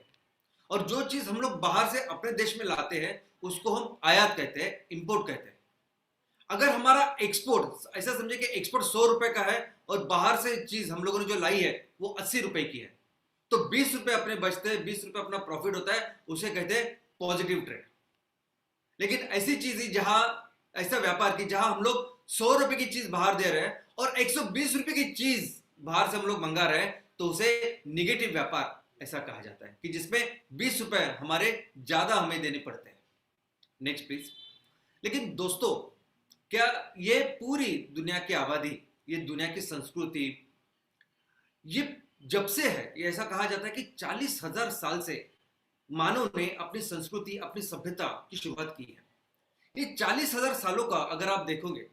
और जो चीज हम लोग बाहर से अपने देश में लाते हैं उसको हम आयात कहते हैं, इंपोर्ट कहते हैं। अगर हमारा एक्सपोर्ट, ऐसा समझे कि एक्सपोर्ट 100 रुपए का है और बाहर से चीज हम लोगों ने जो लाई है वो 80 रुपए की है, तो 20 रुपए अपने बचते हैं, 20 रुपए अपना प्रॉफिट होता है, उसे कहते हैं पॉजिटिव ट्रेड। लेकिन ऐसी चीज जहां, ऐसा व्यापार की जहां हम लोग 100 रुपए की चीज बाहर दे रहे हैं और 120 रुपए की चीज बाहर से हम लोग मंगा रहे हैं, तो उसे निगेटिव व्यापार ऐसा कहा जाता है, कि जिसमें 20 रुपए हमारे ज्यादा हमें देने पड़ते हैं। Next please. लेकिन दोस्तों क्या ये पूरी दुनिया की आबादी, ये दुनिया की संस्कृति, ये जब से है, ये ऐसा कहा जाता है कि 40,000 साल से मानव ने अपनी संस्कृति, अपनी सभ्यता की शुरुआत की है। ये 40,000 सालों का अगर आप देखोगे,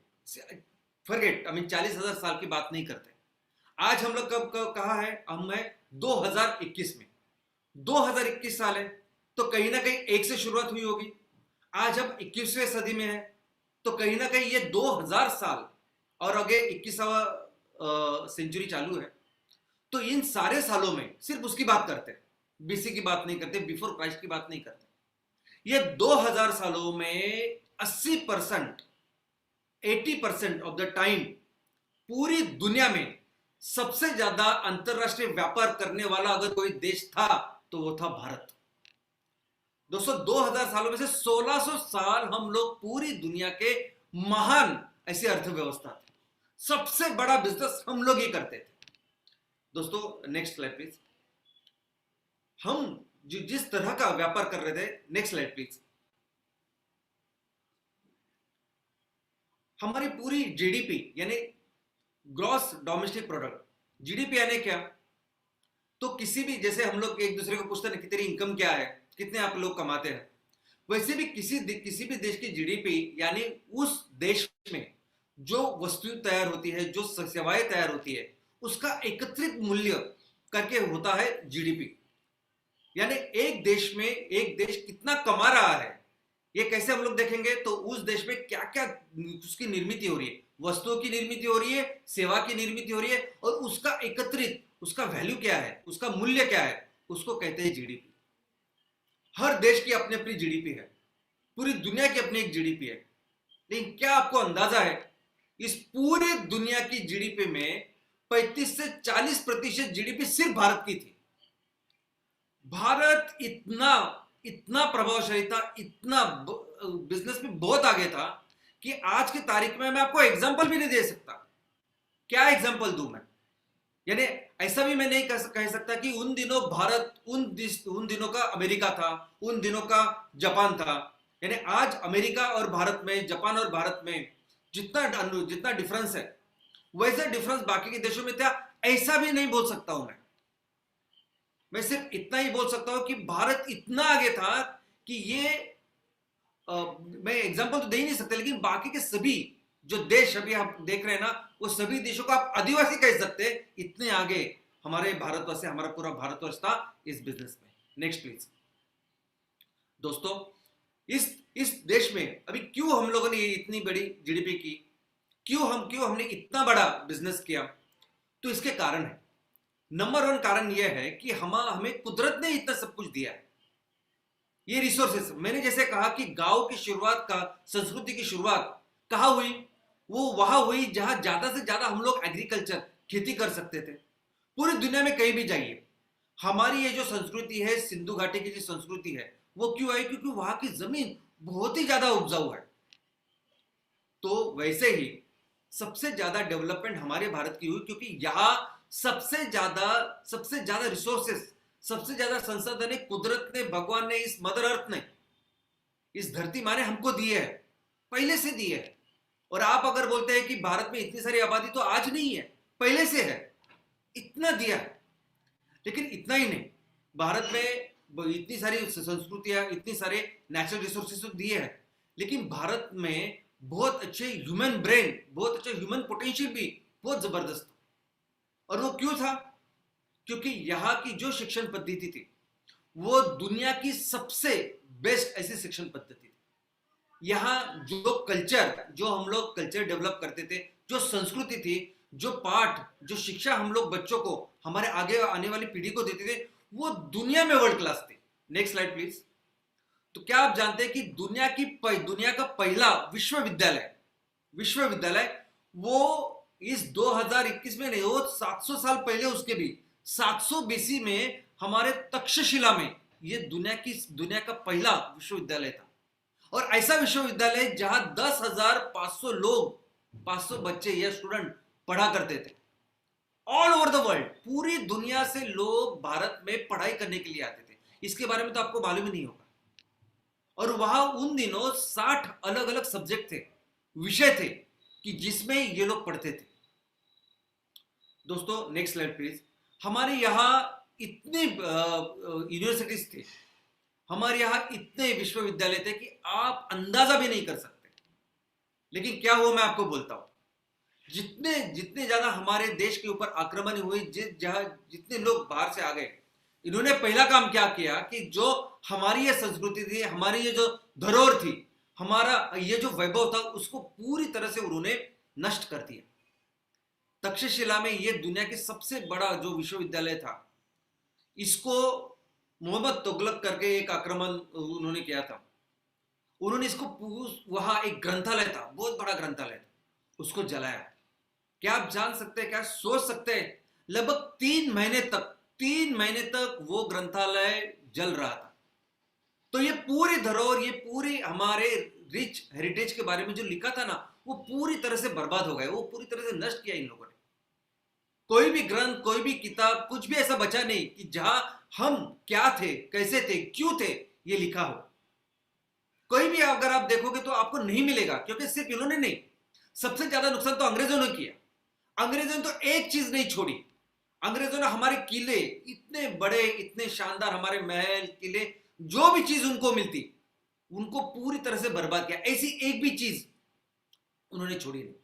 फॉरगेट, 40,000 साल की बात नहीं करते। आज हम लोग कब कहा है, हम है 2021 में, 2021 साल है, तो कहीं ना कहीं एक से शुरुआत हुई होगी। आज हम 21वीं सदी में है, तो कहीं ना कहीं ये 2000 साल और आगे 21वां सेंचुरी चालू है। तो इन सारे सालों में सिर्फ उसकी बात करते हैं, बीसी की बात नहीं करते, बिफोर क्राइस्ट की बात नहीं करते। ये 2000 सालों में 80%, 80% ऑफ द टाइम पूरी दुनिया में सबसे ज्यादा अंतरराष्ट्रीय व्यापार करने वाला अगर कोई देश था तो वो था भारत। दोस्तों 2000 सालों में से 1600 साल हम लोग पूरी दुनिया के महान ऐसी अर्थव्यवस्था थे, सबसे बड़ा बिजनेस हम लोग ही करते थे। दोस्तों नेक्स्ट स्लाइड प्लीज। हम जिस तरह का व्यापार कर रहे थे, नेक्स्ट स्लाइड प्लीज। हमारी पूरी जीडीपी यानी ग्रॉस डोमेस्टिक प्रोडक्ट, जीडीपी यानी क्या, तो किसी भी, जैसे हम लोग एक दूसरे को पूछते हैं कि तेरी इनकम क्या है, कितने आप लोग कमाते हैं, वैसे भी किसी भी देश की जीडीपी यानी उस देश में जो वस्तु तैयार होती है, जो सेवाएं तैयार होती है, उसका एकत्रित मूल्य करके होता है जीडीपी। यानी एक देश में एक देश कितना कमा रहा है, ये कैसे हम लोग देखेंगे, तो उस देश में क्या क्या उसकी निर्मित हो रही है, वस्तुओं की निर्मित हो रही है, सेवा की निर्मित हो रही है, और उसका एकत्रित, उसका वैल्यू क्या है, उसका मूल्य क्या है, उसको कहते हैं जीडीपी। हर देश की अपनी अपनी जीडीपी है, पूरी दुनिया की अपनी एक जीडीपी है। लेकिन क्या आपको अंदाजा है, इस पूरी दुनिया की जीडीपी में 35 से 40% जीडीपी सिर्फ भारत की थी। भारत इतना प्रभावशाली था, इतना बिजनेस में बहुत आगे था कि आज की तारीख में मैं आपको एग्जांपल भी नहीं दे सकता। क्या एग्जांपल दूं मैं, यानी ऐसा भी मैं नहीं कह सकता कि उन दिनों भारत, उन दिनों का अमेरिका था, उन दिनों का जापान था। यानी आज अमेरिका और भारत में, जापान और भारत में जितना डिफरेंस है, वैसा डिफरेंस बाकी के देशों में था, ऐसा भी नहीं बोल सकता हूं मैं। मैं सिर्फ इतना ही बोल सकता हूं कि भारत इतना आगे था कि ये मैं एग्जांपल तो दे ही नहीं सकता, लेकिन बाकी के सभी जो देश अभी आप देख रहे हैं ना, वो सभी देशों को आप आदिवासी कह सकते हैं, इतने आगे हमारे भारतवर्ष से, हमारा पूरा भारतवर्ष था इस बिजनेस में। Next please. दोस्तों, इस देश में अभी क्यों हम लोगों ने इतनी बड़ी जीडीपी की, क्यों हमने इतना बड़ा बिजनेस किया, तो इसके कारण है। नंबर 1 कारण यह है कि हमें कुदरत ने इतना सब कुछ दिया है। ये रिसोर्सेस, मैंने जैसे कहा कि गांव की शुरुआत का, संस्कृति की शुरुआत कहां हुई, वो वहां हुई जहां ज्यादा से ज्यादा हम लोग एग्रीकल्चर, खेती कर सकते थे। पूरी दुनिया में कहीं भी जाइए, हमारी ये जो संस्कृति है, सिंधु घाटी की जो संस्कृति है, वो क्यों आई? क्योंकि वहां की जमीन बहुत ही ज्यादा उपजाऊ है। तो वैसे ही सबसे ज्यादा डेवलपमेंट हमारे भारत की हुई, क्योंकि यहां सबसे ज्यादा रिसोर्सेस, सबसे ज्यादा संसाधन कुदरत ने, भगवान ने, इस मदर अर्थ ने, इस धरती माँ ने हमको दिए है, पहले से दिए है। और आप अगर बोलते हैं कि भारत में इतनी सारी आबादी, तो आज नहीं है, पहले से है, इतना दिया है। लेकिन इतना ही नहीं, भारत में इतनी सारी संस्कृतियां, इतनी सारे नेचुरल रिसोर्सेस तो दिए हैं, लेकिन भारत में बहुत अच्छे ह्यूमन ब्रेन, बहुत अच्छे ह्यूमन पोटेंशियल भी बहुत जबरदस्त। और वो क्यों था? क्योंकि यहाँ की जो शिक्षण पद्धति थी, वो दुनिया की सबसे बेस्ट ऐसी शिक्षण पद्धति थी। यहाँ जो कल्चर, जो हम लोग कल्चर डेवलप करते थे, जो संस्कृति थी, जो पाठ, जो शिक्षा हम लोग बच्चों को, हमारे आगे आने वाली पीढ़ी को देते थे, वो दुनिया में वर्ल्ड क्लास थी। Next slide please. तो क्या आप जानते हैं कि दुनिया का पहला विश्वविद्यालय वो इस 2021 में नहीं, वो 700 साल पहले, उसके भी 700 बीसी में हमारे तक्षशिला में ये दुनिया का पहला विश्वविद्यालय था। और ऐसा विश्वविद्यालय जहां 10,500 लोग, 500 बच्चे या स्टूडेंट पढ़ा करते थे। ऑल ओवर द वर्ल्ड, पूरी दुनिया से लोग भारत में पढ़ाई करने के लिए आते थे। इसके बारे में तो आपको मालूम ही नहीं होगा। और वहां उन दिनों 60 अलग अलग सब्जेक्ट थे, विषय थे, कि जिसमें ये लोग पढ़ते थे। दोस्तों, नेक्स्ट स्लाइड प्लीज। हमारे यहाँ इतने यूनिवर्सिटीज थे, हमारे यहाँ इतने विश्वविद्यालय थे कि आप अंदाजा भी नहीं कर सकते। लेकिन क्या हुआ, मैं आपको बोलता हूं, जितने ज्यादा हमारे देश के ऊपर आक्रमण हुए, जितने लोग बाहर से आ गए, इन्होंने पहला काम क्या किया कि जो हमारी ये संस्कृति थी, हमारी ये जो धरोहर थी, हमारा ये जो वैभव था, उसको पूरी तरह से उन्होंने नष्ट कर दिया। तक्षशिला में ये दुनिया के सबसे बड़ा जो विश्वविद्यालय था, इसको मोहम्मद तुगलक करके एक आक्रमण उन्होंने किया था। उन्होंने इसको, वहां एक ग्रंथालय था, बहुत बड़ा ग्रंथालय था, उसको जलाया। क्या आप जान सकते हैं, क्या सोच सकते हैं, लगभग 3 महीने तक वो ग्रंथालय जल रहा था। तो ये पूरी धरोहर, ये पूरी हमारे रिच हेरिटेज के बारे में जो लिखा था ना, वो पूरी तरह से बर्बाद हो गया, वो पूरी तरह से नष्ट किया इन लोगों ने। कोई भी ग्रंथ, कोई भी किताब, कुछ भी ऐसा बचा नहीं कि जहां हम क्या थे, कैसे थे, क्यों थे, ये लिखा हो। कोई भी अगर आप देखोगे तो आपको नहीं मिलेगा, क्योंकि सिर्फ इन्होंने नहीं, सबसे ज्यादा नुकसान तो अंग्रेजों ने किया। अंग्रेजों ने तो एक चीज नहीं छोड़ी। अंग्रेजों ने हमारे किले, इतने बड़े, इतने शानदार हमारे महल, किले, जो भी चीज उनको मिलती, उनको पूरी तरह से बर्बाद किया। ऐसी एक भी चीज उन्होंने छोड़ी नहीं।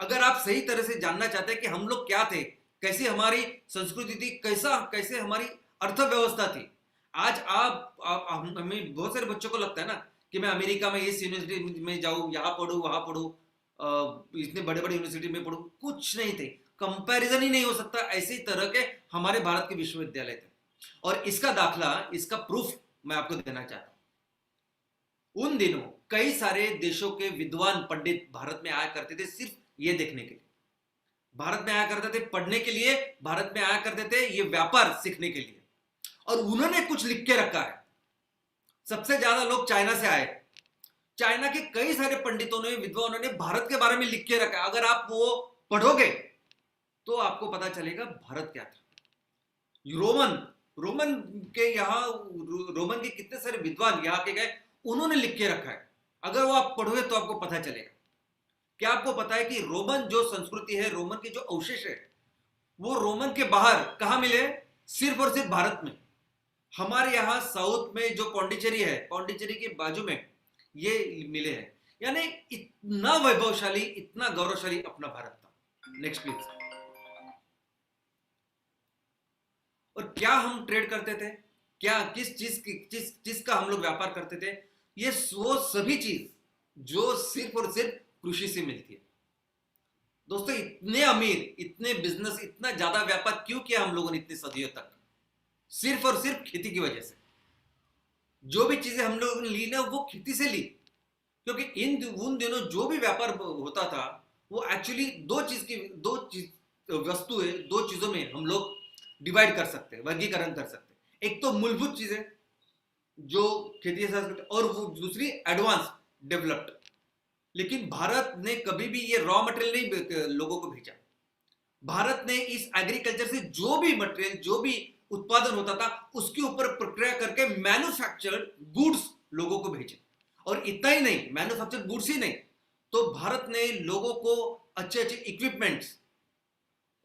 अगर आप सही तरह से जानना चाहते हैं कि हम लोग क्या थे, कैसी हमारी संस्कृति थी, कैसे हमारी अर्थव्यवस्था थी, आज हमें बहुत सारे बच्चों को लगता है ना कि मैं अमेरिका में इस यूनिवर्सिटी में जाऊं, यहां पढ़ूं, वहां पढ़ूं, इतने बड़े बड़े यूनिवर्सिटी में पढ़ूं, कुछ नहीं थे, कंपैरिजन ही नहीं हो सकता। ऐसे तरह के हमारे भारत के विश्वविद्यालय थे। और इसका दाखला, इसका प्रूफ मैं आपको देना चाहता हूं। उन दिनों कई सारे देशों के विद्वान पंडित भारत में आया करते थे, सिर्फ ये देखने के लिए भारत में आया करते थे, पढ़ने के लिए भारत में आया करते थे, ये व्यापार सीखने के लिए। और उन्होंने कुछ लिख के रखा है। सबसे ज्यादा लोग चाइना से आए। चाइना के कई सारे पंडितों ने, विद्वानों ने भारत के बारे में लिख के रखा है। अगर आप वो पढ़ोगे तो आपको पता चलेगा भारत क्या था। रोमन के कितने सारे विद्वान यहाँ के गए, उन्होंने लिख के रखा है। अगर वो आप पढ़ोगे तो आपको पता चलेगा। क्या आपको पता है कि रोमन जो संस्कृति है, रोमन के जो अवशेष है, वो रोमन के बाहर कहां मिले? सिर्फ और सिर्फ भारत में। हमारे यहाँ साउथ में जो पौंडीचेरी है, पौंडीचेरी के बाजू में ये मिले हैं। यानी इतना वैभवशाली, इतना गौरवशाली अपना भारत था। Next please. और क्या हम ट्रेड करते थे, क्या किस चीज का हम लोग व्यापार करते थे? ये वो सभी चीज जो सिर्फ और सिर्फ कृषि से मिलती है। दोस्तों, इतने अमीर, इतने बिजनेस, इतना ज्यादा व्यापार क्यों किया हम लोगों ने इतनी सदियों तक? सिर्फ और सिर्फ खेती की वजह से। जो भी चीजें हम लोगों ने ली ना, वो खेती से ली। क्योंकि उन दिनों जो भी व्यापार होता था वो एक्चुअली दो चीज वस्तु है, दो चीजों में हम लोग डिवाइड कर सकते हैं, वर्गीकरण कर सकते हैं। एक तो मूलभूत चीजें जो खेती के साथ करते, और वो दूसरी एडवांस डेवलप्ड। लेकिन भारत ने कभी भी ये रॉ मटेरियल नहीं लोगों को भेजा। भारत ने इस एग्रीकल्चर से जो भी मटेरियल, जो भी उत्पादन होता था, उसके ऊपर प्रक्रिया करके मैन्युफैक्चर्ड गुड्स लोगों को भेजे। और इतना ही नहीं, मैन्युफैक्चर्ड गुड्स ही नहीं, तो भारत ने लोगों को अच्छे अच्छे इक्विपमेंट्स,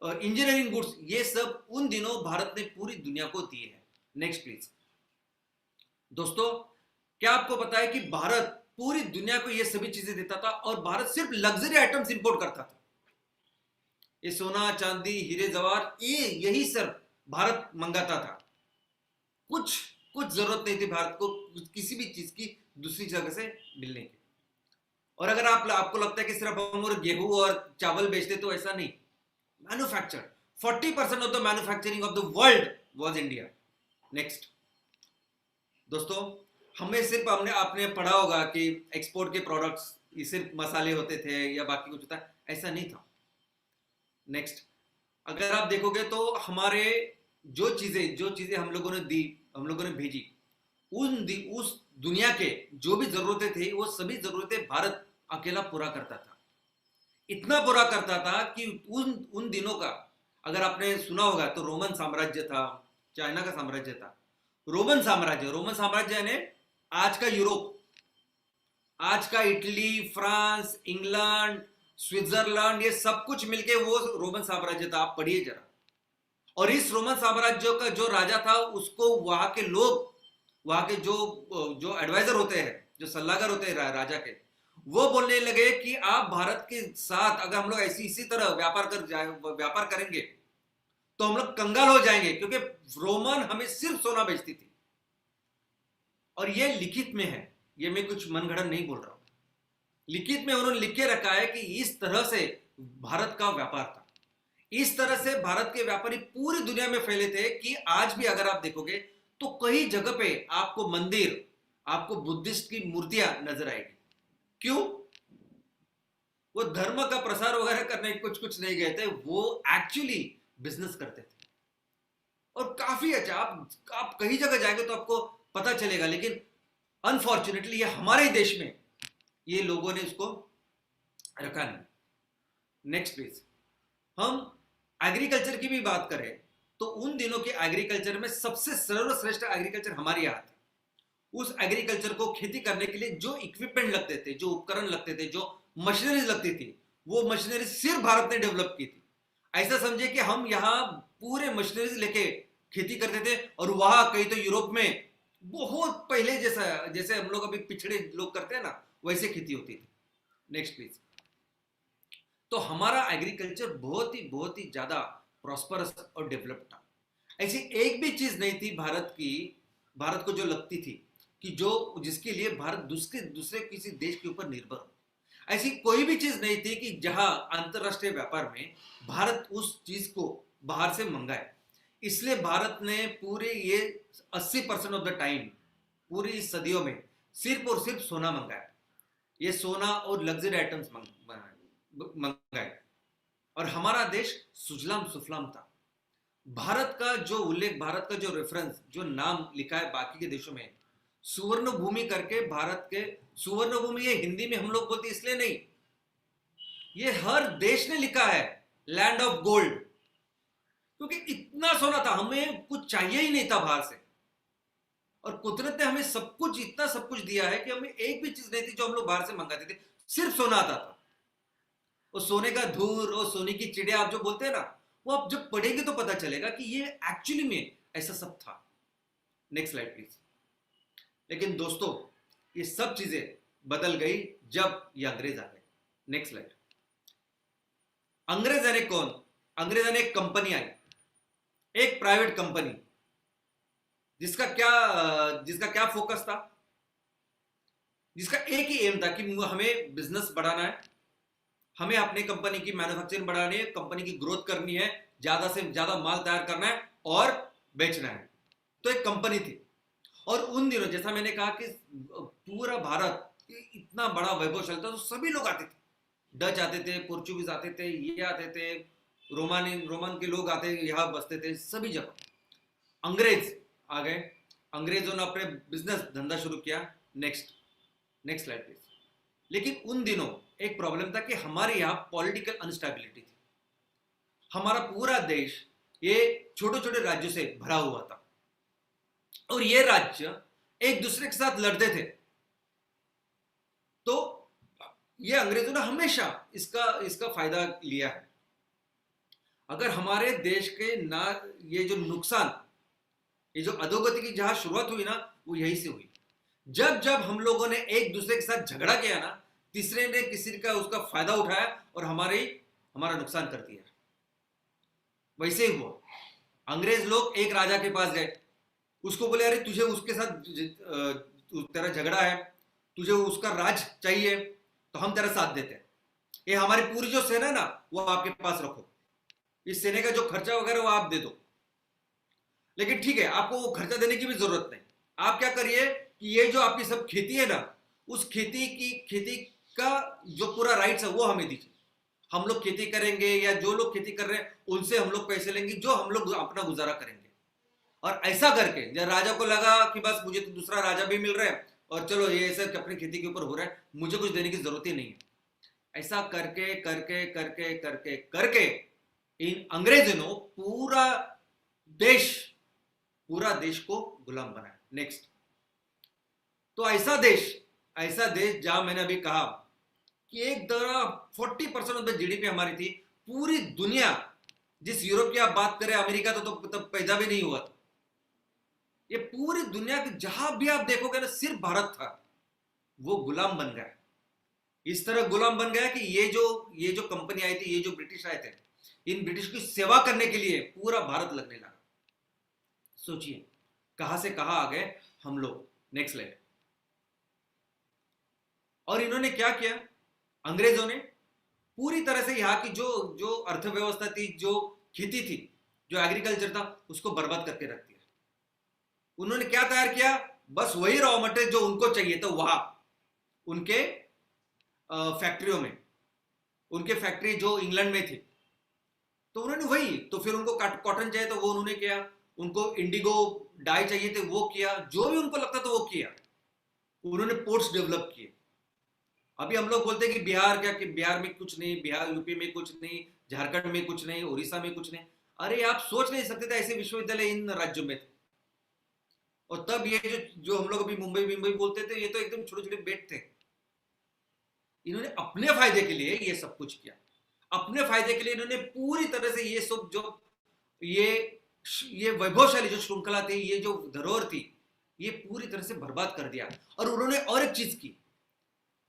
इंजीनियरिंग गुड्स, ये सब उन दिनों भारत ने पूरी दुनिया को दिए हैं। Next please. दोस्तों, क्या आपको पता है कि भारत पूरी दुनिया को ये सभी चीजें देता था, और भारत सिर्फ लग्जरी आइटम्स इंपोर्ट करता था। ये सोना, चांदी, हीरे जवाहर, ये यही सब भारत मंगाता था। कुछ जरूरत नहीं थी भारत को किसी भी चीज की दूसरी जगह से मिलने की। और अगर आपको लगता है कि सिर्फ हम और गेहूं और चावल बेचते, तो ऐसा नहीं। Manufacture 40% of the manufacturing of the world was India. Next. दोस्तों, हमें सिर्फ आपने पढ़ा होगा कि एक्सपोर्ट के प्रोडक्ट्स ये सिर्फ मसाले होते थे या बाकी कुछ होता, ऐसा नहीं था। नेक्स्ट। अगर आप देखोगे तो हमारे जो चीजें हम लोगों ने दी, हम लोगों ने भेजी, उस दुनिया के जो भी जरूरतें थी, वो सभी जरूरतें भारत अकेला पूरा करता था। इतना पूरा करता था कि उन दिनों का, अगर आपने सुना होगा तो रोमन साम्राज्य था, चाइना का साम्राज्य था। रोमन साम्राज्य यानी आज का यूरोप, आज का इटली, फ्रांस, इंग्लैंड, स्विट्जरलैंड, ये सब कुछ मिलके वो रोमन साम्राज्य था। आप पढ़िए जरा। और इस रोमन साम्राज्य का जो राजा था, उसको वहां के लोग, वहां के जो एडवाइजर होते हैं, जो सल्लाहकार होते हैं राजा के, वो बोलने लगे कि आप भारत के साथ अगर हम लोग इसी तरह व्यापार करेंगे तो हम लोग कंगाल हो जाएंगे, क्योंकि रोमन हमें सिर्फ सोना बेचती थी। और ये लिखित में है, ये मैं कुछ मनगढ़ंत नहीं बोल रहा हूं। लिखित में उन्होंने लिख के रखा है कि इस तरह से भारत का व्यापार था। इस तरह से भारत के व्यापारी पूरी दुनिया में फैले थे कि आज भी अगर आप देखोगे तो कई जगह पे आपको मंदिर, आपको बुद्धिस्ट की मूर्तियां नजर आएगी। क्यों? वो धर्म का प्रसार वगैरह करने कुछ नहीं गए थे, वो एक्चुअली बिजनेस करते थे। और काफी अच्छा, आप कहीं जगह जाएंगे तो आपको पता चलेगा। लेकिन अनफॉर्चुनेटली ये हमारे देश में ये लोगों ने इसको रखा नहीं। Next please. हम एग्रीकल्चर की भी बात करें तो उन दिनों के एग्रीकल्चर में सबसे सर्वश्रेष्ठ एग्रीकल्चर हमारे यहाँ थे। उस एग्रीकल्चर को खेती करने के लिए जो इक्विपमेंट लगते थे, जो उपकरण लगते थे, जो मशीनरीज लगती थी, वो मशीनरी सिर्फ भारत ने डेवलप की थी। ऐसा समझे कि हम यहाँ पूरे मशीनरीज लेके खेती करते थे, और वहां कहीं तो यूरोप में बहुत पहले जैसे हम लोग अभी पिछड़े लोग करते हैं ना, वैसे खेती होती थी। Next please. तो हमारा एग्रीकल्चर बहुत ही ज्यादा प्रॉस्परस और डेवलप था। ऐसी एक भी चीज नहीं थी भारत को जो लगती थी कि जिसके लिए भारत दूसरे किसी देश के ऊपर निर्भर हो। ऐसी कोई भी चीज नहीं थी कि जहां अंतरराष्ट्रीय व्यापार में भारत उस चीज को बाहर से मंगाए। इसलिए भारत ने पूरे ये 80% ऑफ द टाइम, पूरी सदियों में सिर्फ और सिर्फ सोना मंगाया। ये सोना और लग्जरी आइटम्स मंगाए, और हमारा देश सुजलाम सुफलाम था। भारत का जो उल्लेख, भारत का जो रेफरेंस, जो नाम लिखा है बाकी के देशों में, सुवर्ण भूमि करके, भारत के सुवर्ण भूमि, ये हिंदी में हम लोग बोलते इसलिए नहीं, ये हर देश ने लिखा है लैंड ऑफ गोल्ड। क्योंकि इतना सोना था, हमें कुछ चाहिए ही नहीं था बाहर से, और कुदरत ने हमें सब कुछ, इतना सब कुछ दिया है कि हमें एक भी चीज नहीं थी जो हम लोग बाहर से मंगाते थे। सिर्फ सोना आता था। और सोने का धूर और सोने की चिड़िया आप जो बोलते हैं ना, वो आप जब पढ़ेंगे तो पता चलेगा कि ये एक्चुअली में ऐसा सब था। Next slide please. लेकिन दोस्तों ये सब चीजें बदल गई जब ये अंग्रेज आ गए। Next slide. अंग्रेज यानी कौन? अंग्रेज यानी एक कंपनी आई, एक प्राइवेट कंपनी, जिसका क्या फोकस था, जिसका एक ही एम था कि हमें बिजनेस बढ़ाना है, हमें अपनी कंपनी की मैन्युफैक्चरिंग बढ़ानी है, कंपनी की ग्रोथ करनी है, ज्यादा से ज्यादा माल तैयार करना है और बेचना है। तो एक कंपनी थी। और उन दिनों जैसा मैंने कहा कि पूरा भारत इतना बड़ा वैभवशाली था, तो सभी लोग आते थे, डच आते थे, पोर्चुगीज आते थे, ये आते थे, रोमन के लोग आते यहाँ बसते थे, सभी जगह अंग्रेज आ गए। अंग्रेजों ने अपने बिजनेस धंधा शुरू किया। Next slide please. लेकिन उन दिनों एक प्रॉब्लम था कि हमारे यहाँ पॉलिटिकल अनस्टेबिलिटी थी। हमारा पूरा देश ये छोटे छोटे राज्यों से भरा हुआ था और ये राज्य एक दूसरे के साथ लड़ते थे। तो ये अंग्रेजों ने हमेशा इसका फायदा लिया है। अगर हमारे देश के ना ये जो नुकसान, ये जो अधोगति की जहां शुरुआत हुई ना, वो यहीं से हुई। जब हम लोगों ने एक दूसरे के साथ झगड़ा किया ना, तीसरे ने किसी का उसका फायदा उठाया और हमारा नुकसान कर दिया। वैसे ही हुआ। अंग्रेज लोग एक राजा के पास गए, उसको बोले अरे तुझे उसके साथ तेरा झगड़ा है, तुझे उसका राज चाहिए, तो हम तेरा साथ देते हैं, ये हमारी पूरी जो सेना है ना वो आपके पास रखो, इस सेना का जो खर्चा वगैरह वो आप दे दो। लेकिन ठीक है, आपको वो खर्चा देने की भी जरूरत नहीं। आप क्या करिए कि ये जो आपकी सब खेती है ना, उस खेती का जो पूरा राइट्स है वो हमें दीजिए। हम लोग खेती करेंगे या जो लोग खेती कर रहे हैं उनसे हम लोग पैसे लेंगे, जो हम लोग अपना गुजारा करेंगे। और ऐसा करके जब राजा को लगा कि बस मुझे तो दूसरा राजा भी मिल रहा है और चलो ये ऐसा अपनी खेती के ऊपर हो रहा है, मुझे कुछ देने की जरूरत ही नहीं है, ऐसा करके करके करके करके करके इन अंग्रेजों ने पूरा देश को गुलाम बनाया। नेक्स्ट। तो ऐसा देश जहां मैंने अभी कहा कि एक तरह 40% ऑफ द जीडीपी हमारी थी। पूरी दुनिया, जिस यूरोप की आप बात करें, अमेरिका तो पैदा भी नहीं हुआ था। ये पूरी दुनिया की जहां भी आप देखोगे ना, सिर्फ भारत था वो गुलाम बन गया। इस तरह गुलाम बन गया कि ये जो कंपनी आई थी, ये जो ब्रिटिश आए थे, इन ब्रिटिश की सेवा करने के लिए पूरा भारत लगने लगा। सोचिए कहां से कहां आ गए हम लोग। Next slide. और इन्होंने क्या किया, अंग्रेजों ने पूरी तरह से यहाँ की जो अर्थव्यवस्था थी, जो खेती थी, जो एग्रीकल्चर था, उसको बर्बाद करके रख दिया। उन्होंने क्या तैयार किया, बस वही रॉ मटेरियल जो उनको चाहिए था वहां उनके फैक्ट्रियों में, उनके फैक्ट्री जो इंग्लैंड में थी, तो उन्होंने वही, तो फिर उनको कॉटन चाहिए तो वो उन्होंने किया, उनको इंडिगो डाई चाहिए थे वो किया, जो भी उनको लगता था वो किया। उन्होंने पोर्ट्स डेवलप किए। अभी हम लोग बोलते हैं कि बिहार में कुछ नहीं, बिहार यूपी में कुछ नहीं, झारखंड में कुछ नहीं, उड़ीसा में कुछ नहीं। अरे आप सोच नहीं सकते थे ऐसे विश्वविद्यालय इन राज्यों में थे। और तब ये जो हम लोग अभी मुंबई बोलते थे, ये तो एकदम छोटे छोटे बेट थे। इन्होंने अपने फायदे के लिए ये सब कुछ किया। अपने फायदे के लिए इन्होंने पूरी तरह से ये सब जो ये वैभवशाली जो श्रृंखला थी, ये जो धरोहर थी, ये पूरी तरह से बर्बाद कर दिया। और उन्होंने और एक चीज की,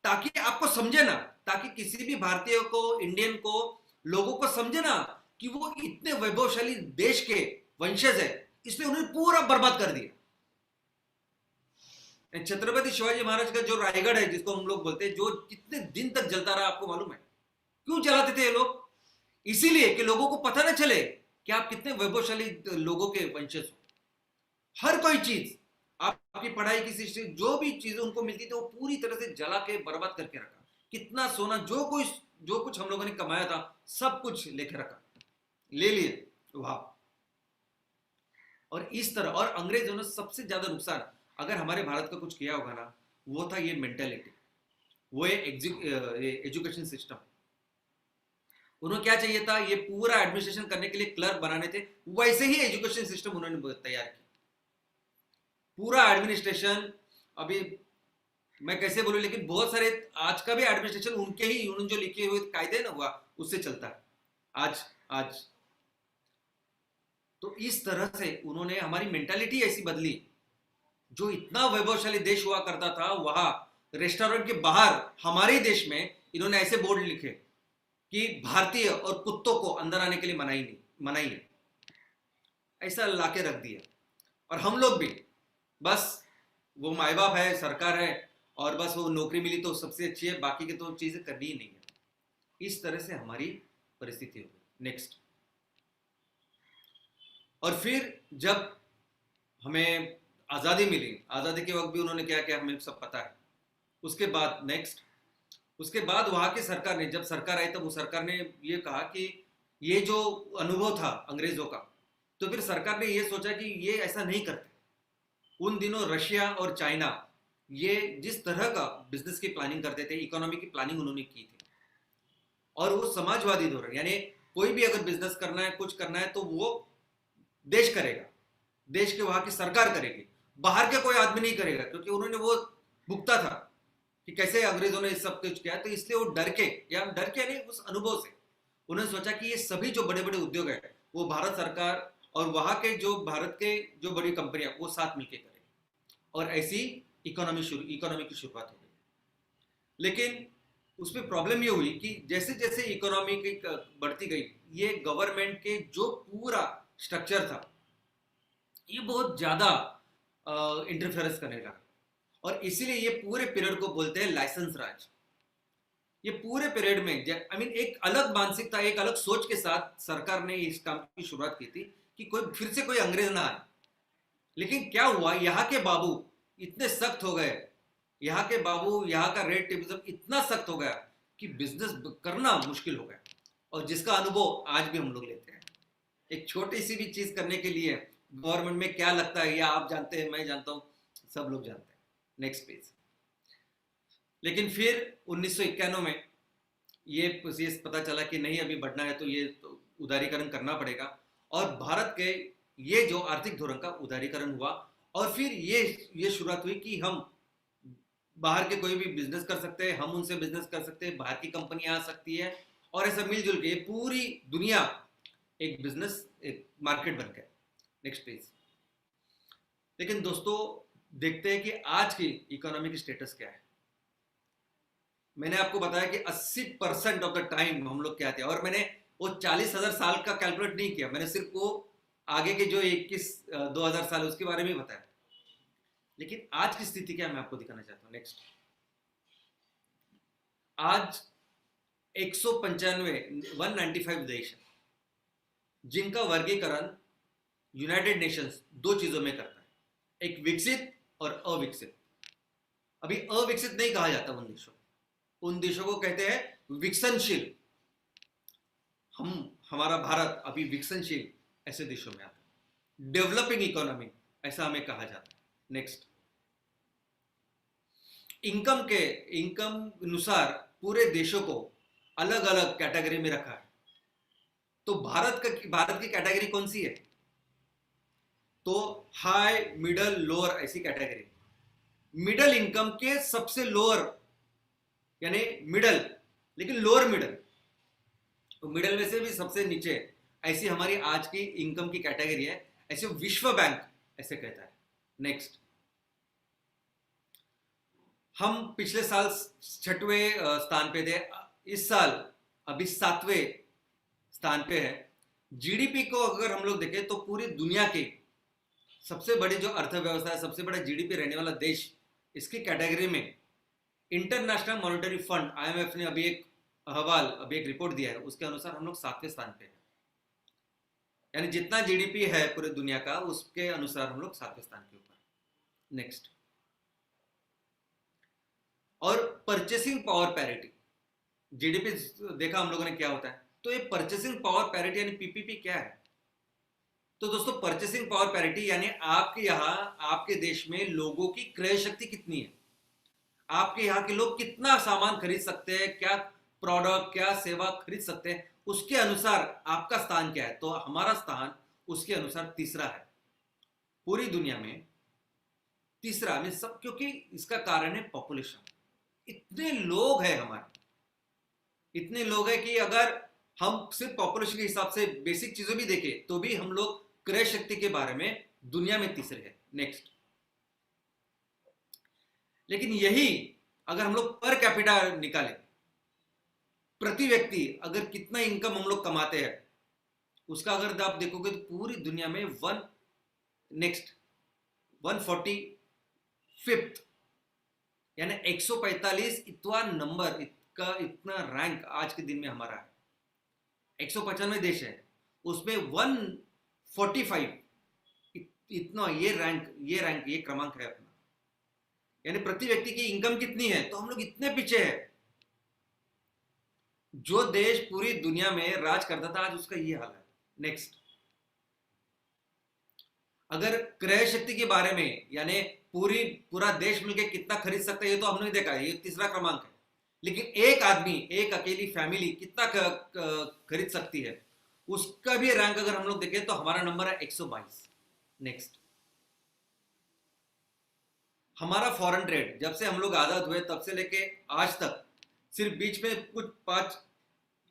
ताकि आपको समझे ना, ताकि किसी भी भारतीय को, इंडियन को, लोगों को समझे ना कि वो इतने वैभवशाली देश के वंशज है, इसलिए उन्होंने पूरा बर्बाद कर दिया। छत्रपति शिवाजी महाराज का जो रायगढ़ है, जिसको हम लोग बोलते हैं, जो कितने दिन तक जलता रहा, आपको मालूम है? क्यों जलाते थे ये लोग? इसीलिए कि लोगों को पता ना चले कि आप कितने वैभवशाली लोगों के वंशज हो। हर कोई चीज, आपकी पढ़ाई की शिक्षा, जो भी चीजें उनको मिलती थी, वो पूरी तरह से जला के बर्बाद करके रखा। कितना सोना, जो कुछ हम लोगों ने कमाया था, सब कुछ लेके रखा, ले लिए वहां। और इस तरह, और अंग्रेजों ने सबसे ज्यादा नुकसान अगर हमारे भारत का कुछ किया होगा ना, वो था ये मेंटेलिटी, वो एजुकेशन सिस्टम। उन्होंने क्या चाहिए था, ये पूरा एडमिनिस्ट्रेशन करने के लिए क्लर्क बनाने थे, वैसे ही एजुकेशन सिस्टम उन्होंने तैयार किया। पूरा एडमिनिस्ट्रेशन, अभी मैं कैसे बोलूं, लेकिन बहुत सारे आज का भी एडमिनिस्ट्रेशन उन्होंने जो लिखे हुए कायदे ना हुआ उससे चलता है आज। तो इस तरह से उन्होंने हमारी मेंटालिटी ऐसी बदली, जो इतना वैभवशाली देश हुआ करता था, वहां रेस्टोरेंट के बाहर हमारे देश में इन्होंने ऐसे बोर्ड लिखे कि भारतीय और कुत्तों को अंदर आने के लिए मनाही है, ऐसा लाके रख दिया। और हम लोग भी बस वो माए बाप है, सरकार है, और बस वो नौकरी मिली तो सबसे अच्छी है, बाकी की तो चीजें करनी ही नहीं है। इस तरह से हमारी परिस्थिति हो गई। नेक्स्ट, और फिर जब हमें आज़ादी मिली, आज़ादी के वक्त भी उन्होंने क्या किया हमें सब पता है। उसके बाद नेक्स्ट, उसके बाद वहां की सरकार ने, जब सरकार आई तब वो सरकार ने ये कहा कि ये जो अनुभव था अंग्रेजों का, तो फिर सरकार ने ये सोचा कि ये ऐसा नहीं करते। उन दिनों रशिया और चाइना ये जिस तरह का बिजनेस की प्लानिंग करते थे, इकोनॉमी की प्लानिंग उन्होंने की थी, और वो समाजवादी धोरण, यानी कोई भी अगर बिजनेस करना है, कुछ करना है, तो वो देश करेगा, देश के वहां की सरकार करेगी, बाहर के कोई आदमी नहीं करेगा, क्योंकि उन्होंने वो भुगता था कि कैसे अंग्रेजों ने सब कुछ किया। तो इसलिए वो डर के नहीं, उस अनुभव से उन्होंने सोचा कि ये सभी जो बड़े बड़े उद्योग है वो भारत सरकार और वहां के जो भारत के जो बड़ी कंपनियां वो साथ मिलकर करेंगे, और ऐसी इकोनॉमी की शुरुआत हो गई। लेकिन उसमें प्रॉब्लम ये हुई कि जैसे जैसे इकोनॉमी की बढ़ती गई, ये गवर्नमेंट के जो पूरा स्ट्रक्चर था ये बहुत ज्यादा इंटरफेरेंस करने लगा, और इसीलिए ये पूरे पीरियड को बोलते हैं लाइसेंस राज। ये पूरे पीरियड में एक अलग मानसिकता, एक अलग सोच के साथ सरकार ने इस काम की शुरुआत की थी कि कोई फिर से कोई अंग्रेज ना आए। लेकिन क्या हुआ, यहाँ के बाबू इतने सख्त हो गए, यहाँ के बाबू, यहाँ का रेड टेपिज्म इतना सख्त हो गया कि बिजनेस करना मुश्किल हो गया, और जिसका अनुभव आज भी हम लोग लेते हैं। एक छोटी सी भी चीज करने के लिए गवर्नमेंट में क्या लगता है, या आप जानते हैं, मैं जानता हूं, सब लोग जानते हैं। Next page. लेकिन फिर 1991 में ये पता चला कि नहीं, अभी बढ़ना है तो ये तो उदारीकरण करना पड़ेगा, और भारत के ये जो आर्थिक धोरण का उदारीकरण हुआ, और फिर ये शुरुआत हुई कि हम बाहर के कोई भी बिजनेस कर सकते हैं, हम उनसे बिजनेस कर सकते हैं, बाहर की कंपनी आ सकती है, और ऐसा मिलजुल के पूरी दुनिया एक बिजनेस, एक मार्केट बन गया। Next page. लेकिन दोस्तों देखते हैं कि आज की इकोनॉमिक स्टेटस क्या है। मैंने आपको बताया कि 80% ऑफ द टाइम हम लोग क्या थे, और मैंने वो 40,000 साल का कैलकुलेट नहीं किया, मैंने सिर्फ वो आगे के जो 2000 साल उसके बारे में बताया। लेकिन आज की स्थिति क्या मैं आपको दिखाना चाहता हूं। नेक्स्ट, आज 195 देश है जिनका वर्गीकरण यूनाइटेड नेशंस दो चीजों में करता है, एक विकसित और अविकसित। अभी अविकसित नहीं कहा जाता उन देशों को कहते हैं विकसनशील। हमारा भारत अभी विकसनशील ऐसे देशों में आता है, डेवलपिंग इकोनॉमी ऐसा हमें कहा जाता है। नेक्स्ट, इनकम अनुसार पूरे देशों को अलग अलग कैटेगरी में रखा है। तो भारत की कैटेगरी कौन सी है? तो हाई, मिडल, लोअर ऐसी कैटेगरी। मिडल इनकम के सबसे लोअर यानी मिडल, लेकिन लोअर मिडल, तो मिडल में से भी सबसे नीचे ऐसी हमारी आज की इनकम की कैटेगरी है, ऐसे विश्व बैंक ऐसे कहता है। नेक्स्ट, हम पिछले साल 6वें स्थान पे थे, इस साल अभी 7वें स्थान पे है। जीडीपी को अगर हम लोग देखें तो पूरी दुनिया की सबसे बड़ी जो अर्थव्यवस्था है, सबसे बड़ा जीडीपी रहने वाला देश, इसकी कैटेगरी में इंटरनेशनल मॉनेटरी फंड आईएमएफ ने अभी एक अहवाल, अभी एक रिपोर्ट दिया है, उसके अनुसार हम लोग 7वें स्थान पे हैं। यानी जितना जीडीपी है पूरी दुनिया का, उसके अनुसार हम लोग 7वें स्थान के ऊपर। नेक्स्ट, और परचेसिंग पावर पैरिटी, जीडीपी देखा हम लोगों ने क्या होता है, तो ये परचेसिंग पावर पैरिटी यानी पीपीपी क्या है? तो दोस्तों परचेसिंग पावर पैरिटी यानी आपके यहाँ, आपके देश में लोगों की क्रय शक्ति कितनी है, आपके यहाँ के लोग कितना सामान खरीद सकते हैं, क्या प्रोडक्ट, क्या सेवा खरीद सकते हैं, उसके अनुसार आपका स्थान क्या है। तो हमारा स्थान उसके अनुसार तीसरा है पूरी दुनिया में, तीसरा में सब, क्योंकि इसका कारण है पॉपुलेशन। इतने लोग हैं हमारे, इतने लोग हैं कि अगर हम सिर्फ पॉपुलेशन के हिसाब से बेसिक चीजें भी देखें तो भी हम लोग क्रय शक्ति के बारे में दुनिया में तीसरे है। नेक्स्ट। लेकिन यही अगर हम लोग पर कैपिटा निकालें, प्रति व्यक्ति अगर कितना इनकम हम लोग कमाते हैं, उसका अगर आप देखोगे तो पूरी दुनिया में 145th यानी 145 इतना नंबर, इतना रैंक आज के दिन में हमारा है। 195 देश है, उसमें 145 इतना ये क्रमांक है अपना। यानी प्रति व्यक्ति की इनकम कितनी है, तो हम लोग इतने पीछे हैं। जो देश पूरी दुनिया में राज करता था, आज उसका ये हाल है। नेक्स्ट। अगर क्रय शक्ति के बारे में यानी पूरा देश मिलकर कितना खरीद सकता है, ये तो हमने देखा है, ये तीसरा क्रमांक है। लेकिन एक आदमी, एक अकेली फैमिली कितना खरीद सकती है, उसका भी रैंक अगर हम लोग देखें तो हमारा नंबर है 122। नेक्स्ट। हमारा फॉरेन ट्रेड जब से हम लोग आजाद हुए तब से लेके आज तक, सिर्फ बीच में कुछ 5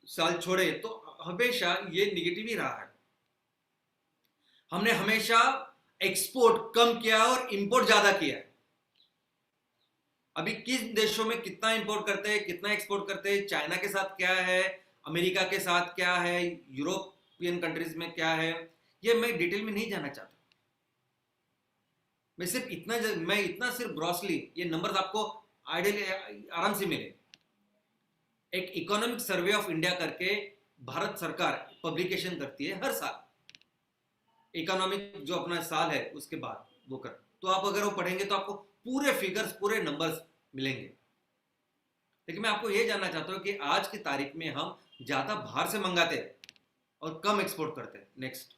साल छोड़े तो हमेशा ये निगेटिव ही रहा है। हमने हमेशा एक्सपोर्ट कम किया और इंपोर्ट ज्यादा किया है। अभी किस देशों में कितना इंपोर्ट करते हैं, कितना एक्सपोर्ट करते हैं, चाइना के साथ क्या है, अमेरिका के साथ क्या है, यूरोपियन कंट्रीज में क्या है, ये मैं डिटेल में नहीं जानना चाहता। मैं इतना सिर्फ ग्रॉसली ये नंबर्स आपको आइडियल आराम से मिले। एक इकोनॉमिक सर्वे ऑफ इंडिया करके भारत सरकार पब्लिकेशन करती है हर साल, इकोनॉमिक जो अपना साल है उसके बाद वो कर, तो आप अगर वो पढ़ेंगे तो आपको पूरे फिगर्स, पूरे नंबर्स मिलेंगे। लेकिन मैं आपको ये जानना चाहता हूं कि आज की तारीख में हम ज्यादा बाहर से मंगाते हैं और कम एक्सपोर्ट करते हैं। नेक्स्ट।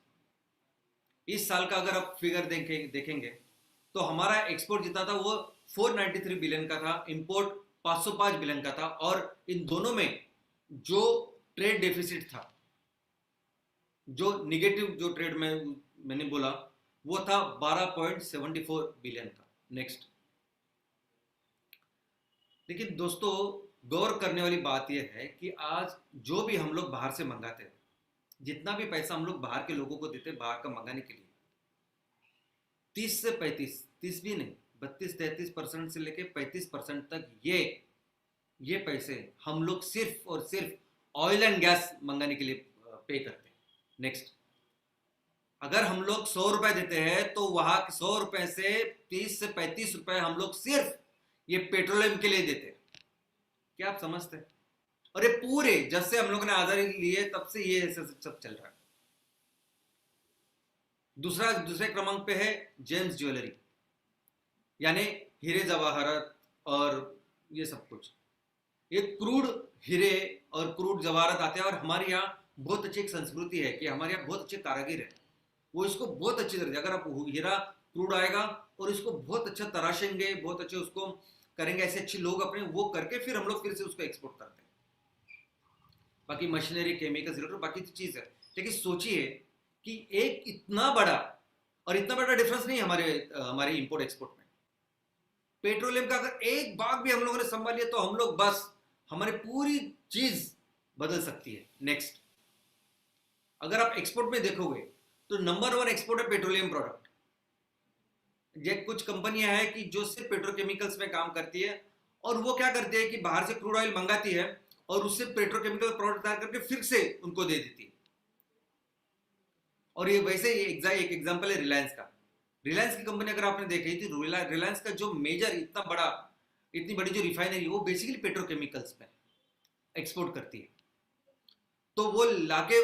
इस साल का अगर आप फिगर देखेंगे तो हमारा एक्सपोर्ट जितना था वो 493 बिलियन का था, इंपोर्ट 505 बिलियन का था, और इन दोनों में जो ट्रेड डेफिसिट था, जो निगेटिव जो ट्रेड में मैंने बोला, वो था 12.74 बिलियन का। नेक्स्ट। लेकिन दोस्तों गौर करने वाली बात यह है कि आज जो भी हम लोग बाहर से मंगाते हैं, जितना भी पैसा हम लोग बाहर के लोगों को देते हैं बाहर का मंगाने के लिए, 30 से 30 भी नहीं, 32-33% से लेके 35% तक ये पैसे हम लोग सिर्फ और सिर्फ ऑयल एंड गैस मंगाने के लिए पे करते हैं। नेक्स्ट। अगर हम लोग 100 रुपए देते हैं तो वहां 100 रुपए से 30 से 35 रुपए हम लोग सिर्फ ये पेट्रोलियम के लिए देते हैं। क्या आप समझते हैं? और ये पूरे जब से हम लोगों ने आजादी ली है तब से ये सब चल रहा है। दूसरे क्रमांक पे है जेम्स ज्वेलरी, यानी हीरे जवाहरात और ये सब कुछ। ये क्रूड हीरे और क्रूड जवाहरात आते हैं, और हमारे यहाँ बहुत अच्छी एक संस्कृति है कि हमारे यहाँ बहुत अच्छे कारीगर है, वो इसको बहुत अच्छी तरह से, अगर आप हीरा क्रूड आएगा और इसको बहुत अच्छा तराशेंगे, बहुत अच्छे उसको करेंगे, ऐसे अच्छे लोग अपने वो करके फिर हम लोग फिर से उसको एक्सपोर्ट करते हैं। बाकी मशीनरी, केमिकल, बाकी तो चीज है। लेकिन सोचिए कि एक इतना बड़ा डिफरेंस नहीं हमारे इंपोर्ट एक्सपोर्ट में। पेट्रोलियम का अगर एक भाग भी हम लोगों ने संभाल लिया तो हम लोग बस हमारी पूरी चीज बदल सकती है। नेक्स्ट। अगर आप एक्सपोर्ट में देखोगे तो नंबर 1 एक्सपोर्ट है पेट्रोलियम प्रोडक्ट। ये कुछ कंपनियां हैं कि जो सिर्फ पेट्रोकेमिकल्स में काम करती है, और वो क्या करती है कि बाहर से क्रूड ऑयल मंगाती है और उससे पेट्रोकेमिकल प्रोडक्ट तैयार करके फिर से उनको दे देती है। और ये वैसे एक एग्जांपल है रिलायंस का। रिलायंस की कंपनी अगर आपने देखी थी, रिलायंस का जो मेजर इतनी बड़ी जो रिफाइनरी, वो बेसिकली पेट्रोकेमिकल्स में एक्सपोर्ट करती है। तो वो लाके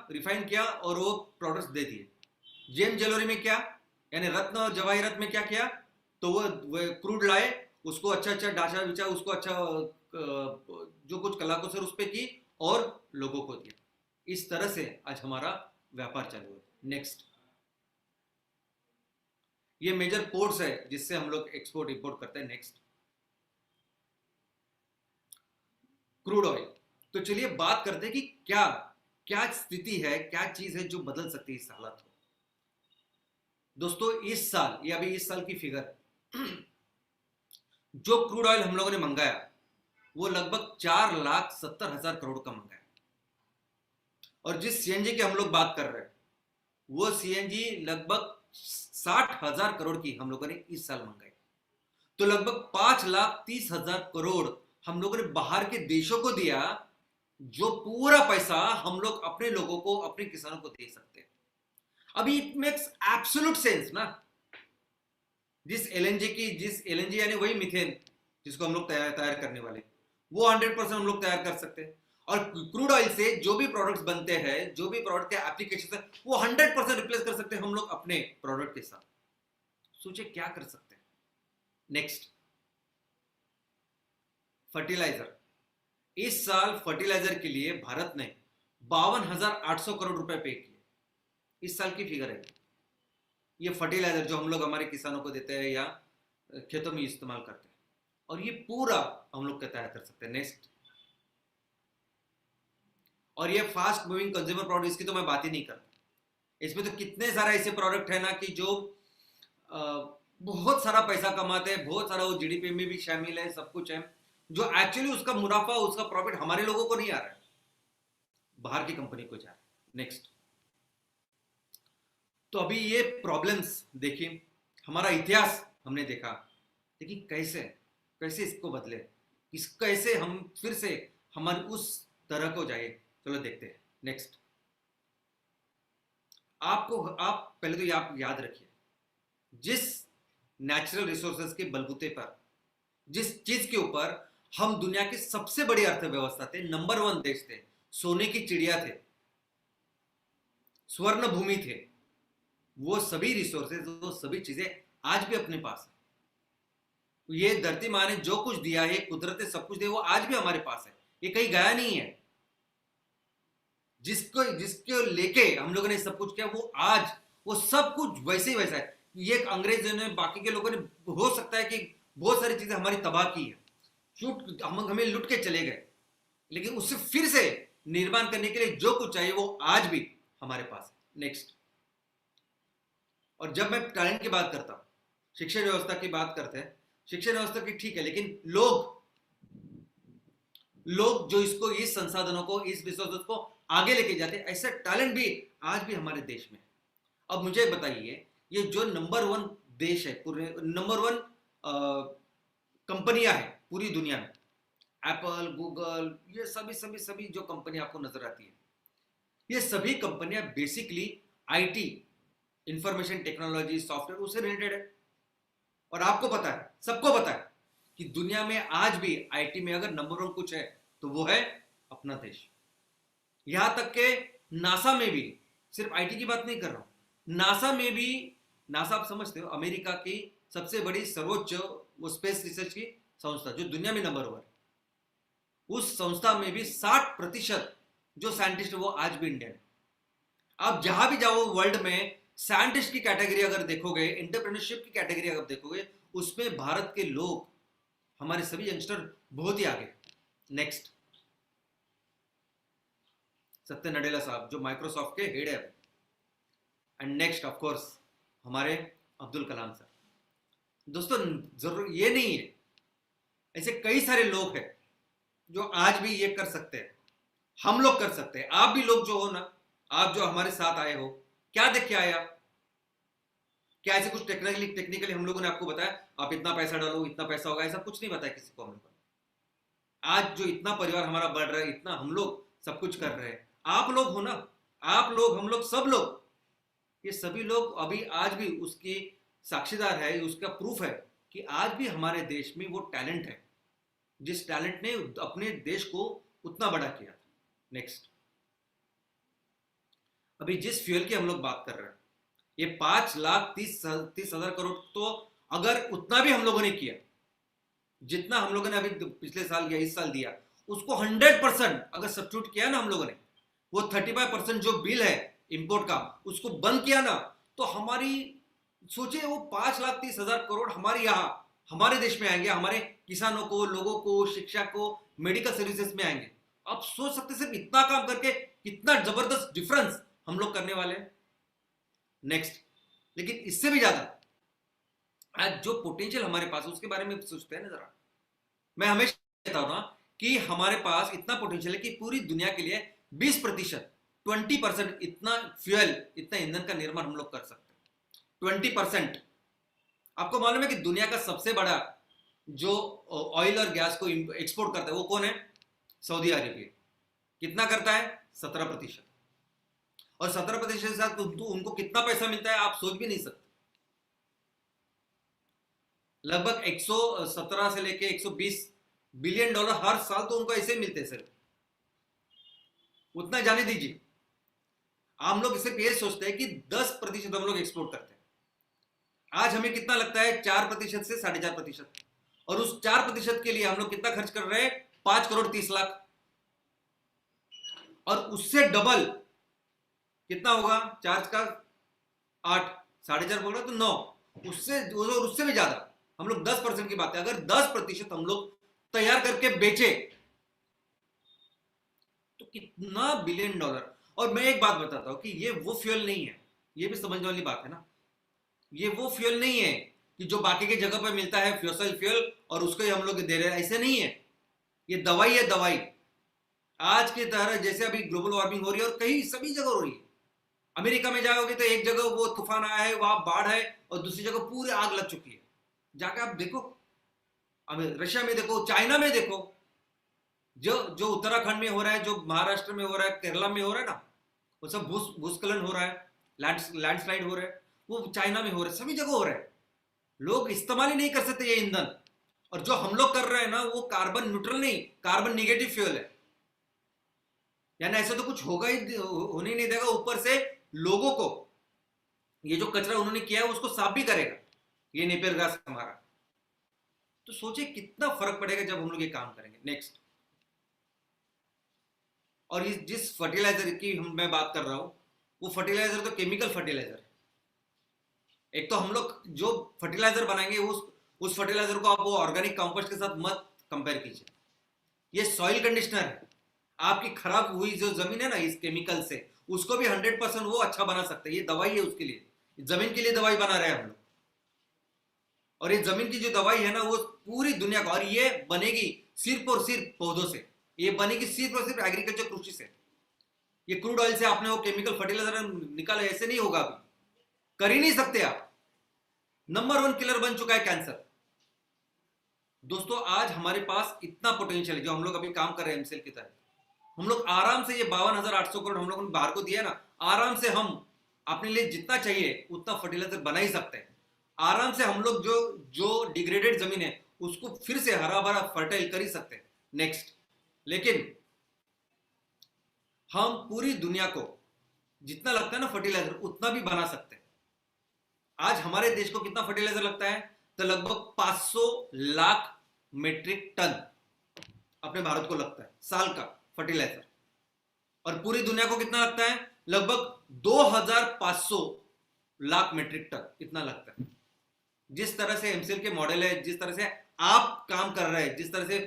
रिफाइन किया और वो प्रोडक्ट्स दे दिए। जेम ज्वेलरी में क्या, यानी रत्न और जवाहिरात में क्या किया, तो वो क्रूड लाए, उसको अच्छा ढांचा विचा, उसको अच्छा जो कुछ कलाकुसर उस पर की और लोगों को दिया। इस तरह से आज हमारा व्यापार चालू है। नेक्स्ट। ये मेजर पोर्ट्स है जिससे हम लोग एक्सपोर्ट इंपोर्ट करते हैं। नेक्स्ट। Crude oil. तो चलिए बात करते हैं कि क्या स्थिति है, क्या चीज है जो बदल सकती है इस हालत को। दोस्तों इस साल की फिगर, जो क्रूड ऑयल हम लोगों ने मंगाया वो लगभग 4,70,000 करोड़ का मंगाया। और जिस सीएनजी की हम लोग बात कर रहे हैं वो सीएनजी लगभग 60,000 करोड़ की हम लोगों ने इस साल मंगाई। तो लगभग 5,30,000 करोड़ हम लोगों ने बाहर के देशों को दिया, जो पूरा पैसा हम लोग अपने लोगों को, अपने किसानों को दे सकते हैं। अभी इट मेक्स एब्सोल्यूट सेंस ना। जिस एलएनजी यानी वही मीथेन जिसको हम लोग तैयार करने वाले, वो 100% हम लोग तैयार कर सकते हैं। और क्रूड ऑयल से जो भी प्रोडक्ट्स बनते हैं, जो भी प्रोडक्ट के एप्लीकेशन है, वो 100% रिप्लेस कर सकते हैं हम लोग अपने प्रोडक्ट के साथ। सोचिए क्या कर सकते हैं। Next, fertiliser. इस साल फर्टिलाइजर के लिए भारत ने 52,800 करोड़ रुपए पे किए। इस साल की फिगर है ये फर्टिलाइजर जो हम लोग हमारे किसानों को देते हैं या खेतों में इस्तेमाल करते हैं, और ये पूरा हम लोग तैयार कर सकते हैं। नेक्स्ट, और ये फास्ट मूविंग कंज्यूमर प्रोडक्ट, इसकी तो मैं बात ही नहीं करता। इसमें तो कितने सारे ऐसे प्रोडक्ट है ना कि जो बहुत सारा पैसा कमाते हैं, बहुत सारा वो जीडीपी में भी शामिल है, सब कुछ है, जो एक्चुअली उसका मुनाफा, उसका प्रॉफिट हमारे लोगों को नहीं आ रहा है, बाहर की कंपनी को जा रहा है। नेक्स्ट, तो अभी ये प्रॉब्लम्स देखिए, हमारा इतिहास हमने देखा, देखिए कैसे कैसे इसको बदले, कैसे हम फिर से हमारे उस तरह को जाए। चलो देखते हैं। नेक्स्ट, आप पहले तो आप याद रखिए, जिस नेचुरल रिसोर्सेज के बलबूते पर, जिस चीज के ऊपर हम दुनिया की सबसे बड़ी अर्थव्यवस्था थे, नंबर 1 देश थे, सोने की चिड़िया थे, स्वर्ण भूमि थे, वो सभी रिसोर्सेज, वो सभी चीजें आज भी अपने पास है। ये धरती माँ ने जो कुछ दिया है, कुदरत ने सब कुछ दिया, वो आज भी हमारे पास है, ये कहीं गया नहीं है। जिसको लेके हम लोगों ने सब कुछ किया, वो आज वो सब कुछ वैसे ही वैसा है। ये अंग्रेजों ने, बाकी के लोगों ने हो सकता है कि बहुत सारी चीजें हमारी तबाह की है, हमें लुट के चले गए, लेकिन उससे फिर से निर्माण करने के लिए जो कुछ चाहिए वो आज भी हमारे पास है। नेक्स्ट, और जब मैं टैलेंट की बात करता हूं, शिक्षा व्यवस्था की बात करते हैं, शिक्षा व्यवस्था की ठीक है, लेकिन लोग जो इसको, इस संसाधनों को, इस रिसोर्सेज को आगे लेके जाते हैं, ऐसा टैलेंट भी आज भी हमारे देश में है। अब मुझे बताइए, ये जो नंबर 1 देश है, पूरे नंबर 1 कंपनियां है पूरी दुनिया में, एप्पल, गूगल, ये सभी जो कंपनी आपको नजर आती है, ये सभी कंपनियां basically IT, information technology, software, उससे रिलेटेड है। और आपको पता है, सबको पता है कि दुनिया में आज भी आईटी में अगर नंबर 1 कुछ है तो वो है अपना देश। यहां तक के नासा में भी, सिर्फ आईटी की बात नहीं कर रहा हूं, नासा में भी, नासा आप समझते हो, अमेरिका की सबसे बड़ी सर्वोच्च वो स्पेस रिसर्च की संस्था, जो दुनिया में नंबर 1 है, उस संस्था में भी 60% जो साइंटिस्ट है वो आज भी इंडियन है। आप जहां भी जाओ वर्ल्ड में, साइंटिस्ट की कैटेगरी अगर देखोगे, एंटरप्रेन्योरशिप की कैटेगरी अगर देखोगे, उसमें भारत के लोग, हमारे सभी यंगस्टर बहुत ही आगे। नेक्स्ट, सत्य नडेला साहब जो माइक्रोसॉफ्ट के हेड है, एंड नेक्स्ट ऑफ कोर्स हमारे अब्दुल कलाम सर। दोस्तों, जरूर ये नहीं है, ऐसे कई सारे लोग हैं जो आज भी ये कर सकते हैं, हम लोग कर सकते हैं। आप भी लोग जो हो ना, आप जो हमारे साथ आए हो, क्या देख के आए आप? क्या ऐसे कुछ टेक्निकली हम लोगों ने आपको बताया आप इतना पैसा डालो, इतना पैसा होगा? ऐसा कुछ नहीं बताया किसी को हम लोगों ने। आज जो इतना परिवार हमारा बढ़ रहा है, इतना हम लोग सब कुछ कर रहे हैं, आप लोग हो ना, आप लोग, हम लोग, सब लोग, ये सभी लोग अभी आज भी उसकी साक्षीदार है, उसका प्रूफ है कि आज भी हमारे देश में वो टैलेंट है, जिस टैलेंट ने अपने देश को उतना बड़ा किया। नेक्स्ट, अभी जिस फ्यूल की हम लोग बात कर रहे हैं, ये 5,30,000 करोड़, तो अगर उतना भी हम लोगों ने किया, जितना हम लोगों ने अभी पिछले साल या इस साल दिया, उसको 100% अगर सब्स्टिट्यूट किया ना हम लोगों ने, वो 35% जो बिल है इंपोर्ट का, उसको बंद किया ना, तो हमारी, सोचिए, वो 5,30,000 करोड़ हमारे यहाँ, हमारे देश में आएंगे, हमारे किसानों को, लोगों को, शिक्षा को, मेडिकल सर्विसेज में आएंगे। आप सोच सकते सिर्फ इतना काम करके कितना जबरदस्त डिफरेंस हम लोग करने वाले हैं। नेक्स्ट, लेकिन इससे भी ज्यादा आज जो पोटेंशियल हमारे पास है उसके बारे में सोचते हैं ना जरा। मैं हमेशा कहता हूं ना कि हमारे पास इतना पोटेंशियल है कि पूरी दुनिया के लिए 20% 20% इतना फ्यूल, इतना ईंधन का निर्माण हम लोग कर सकते हैं। 20%। आपको मालूम है कि दुनिया का सबसे बड़ा जो ऑयल और गैस को एक्सपोर्ट करता है वो कौन है? Saudi Arabia. कितना करता है? 17%। और 17% के साथ उनको कितना पैसा मिलता है आप सोच भी नहीं सकते। लगभग 117 से लेके 120 बिलियन डॉलर हर साल तो उनको ऐसे मिलते हैं सिर्फ। उतना जाने दीजिए। हम लोग सिर्फ ये सोचते हैं कि 10% हम लोग एक्सपोर्ट करते हैं। आज हमें कितना लगता है? 4% से 4.5%। और उस 4% के लिए हम लोग कितना खर्च कर रहे हैं? 5 करोड़ 30 लाख। और उससे डबल कितना होगा? चार्ज का 8, 4.5 बोल रहा तो 9, उससे भी ज्यादा। हम लोग 10% की बात है। अगर 10% हम लोग तैयार करके बेचे तो कितना बिलियन डॉलर। और मैं एक बात बताता हूं कि ये वो फ्यूल नहीं है, ये भी समझने वाली बात है ना। ये वो फ्यूल नहीं है कि जो बाकी की जगह पर मिलता है फ्यूसल फ्यूल और उसको ही हम लोग दे रहे हैं, ऐसे नहीं है। ये दवाई है, दवाई। आज की तरह जैसे अभी ग्लोबल वार्मिंग हो रही है और कहीं सभी जगह हो रही है। अमेरिका में जाओगे तो एक जगह वो तूफान आया है, वहां बाढ़ है, और दूसरी जगह पूरी आग लग चुकी है। जाके आप देखो, रशिया में देखो, चाइना में देखो, जो जो उत्तराखंड में हो रहा है, जो महाराष्ट्र में हो रहा है, केरला में हो रहा है ना, वो सब भूस्खलन हो रहा है, लैंडस्लाइड हो रहा है, वो चाइना में हो रहा है, सभी जगह हो रहा है। लोग इस्तेमाल ही नहीं कर सकते ये ईंधन। और जो हम लोग कर रहे हैं ना वो कार्बन न्यूट्रल नहीं, कार्बन निगेटिव फ्यूल है। यानी ऐसा तो कुछ होगा ही, होने ही नहीं देगा। ऊपर से लोगों को ये जो कचरा उन्होंने किया है उसको साफ भी करेगा ये नेपियर गैस हमारा। तो सोचिए कितना फर्क पड़ेगा जब हम लोग ये काम करेंगे। नेक्स्ट, और इस जिस फर्टिलाइजर की मैं बात कर रहा हूं वो फर्टिलाइजर तो केमिकल फर्टिलाइजर है। एक तो हम लोग जो फर्टिलाइजर बनाएंगे उस फर्टिलाइजर को आप वो ऑर्गेनिक कंपोस्ट के साथ मत कंपेयर कीजिए। ये सॉइल कंडीशनर है। आपकी खराब हुई जो जमीन है ना इस केमिकल से, उसको भी 100% वो अच्छा बना सकता है। ये दवाई है उसके लिए, जमीन के लिए दवाई बना रहे हैं हम लोग। और ये जमीन की जो दवाई है ना वो पूरी दुनिया को, और ये बनेगी सिर्फ और सिर्फ पौधों से, ये बनेगी सिर्फ और सिर्फ एग्रीकल्चर कृषि से। ये क्रूड ऑयल से आपने वो केमिकल फर्टिलाइजर निकाला, ऐसे नहीं होगा। अभी कर ही नहीं सकते आप। नंबर 1 किलर बन चुका है कैंसर। दोस्तों आज हमारे पास इतना पोटेंशियल है जो हम लोग अभी काम कर रहे हैं एमसीएल की तरह। हम लोग आराम से ये 52,800 करोड़ हम लोगों ने बाहर को दिया ना, आराम से हम अपने लिए जितना चाहिए उतना फर्टिलाइजर बना ही सकते हैं। आराम से हम लोग जो डिग्रेडेड जमीन है उसको फिर से हरा भरा फर्टाइल कर ही सकते हैं। नेक्स्ट, लेकिन हम पूरी दुनिया को जितना लगता है ना फर्टिलाइजर उतना भी बना सकते हैं। आज हमारे देश को कितना फर्टिलाइजर लगता है? तो लगभग 500 लाख मेट्रिक टन अपने भारत को लगता है साल का फर्टिलाइजर। और पूरी दुनिया को कितना लगता है? लगभग 2500 लाख मेट्रिक टन इतना लगता है। जिस तरह से एमसीएल के मॉडल है, जिस तरह से आप काम कर रहे हैं, जिस तरह से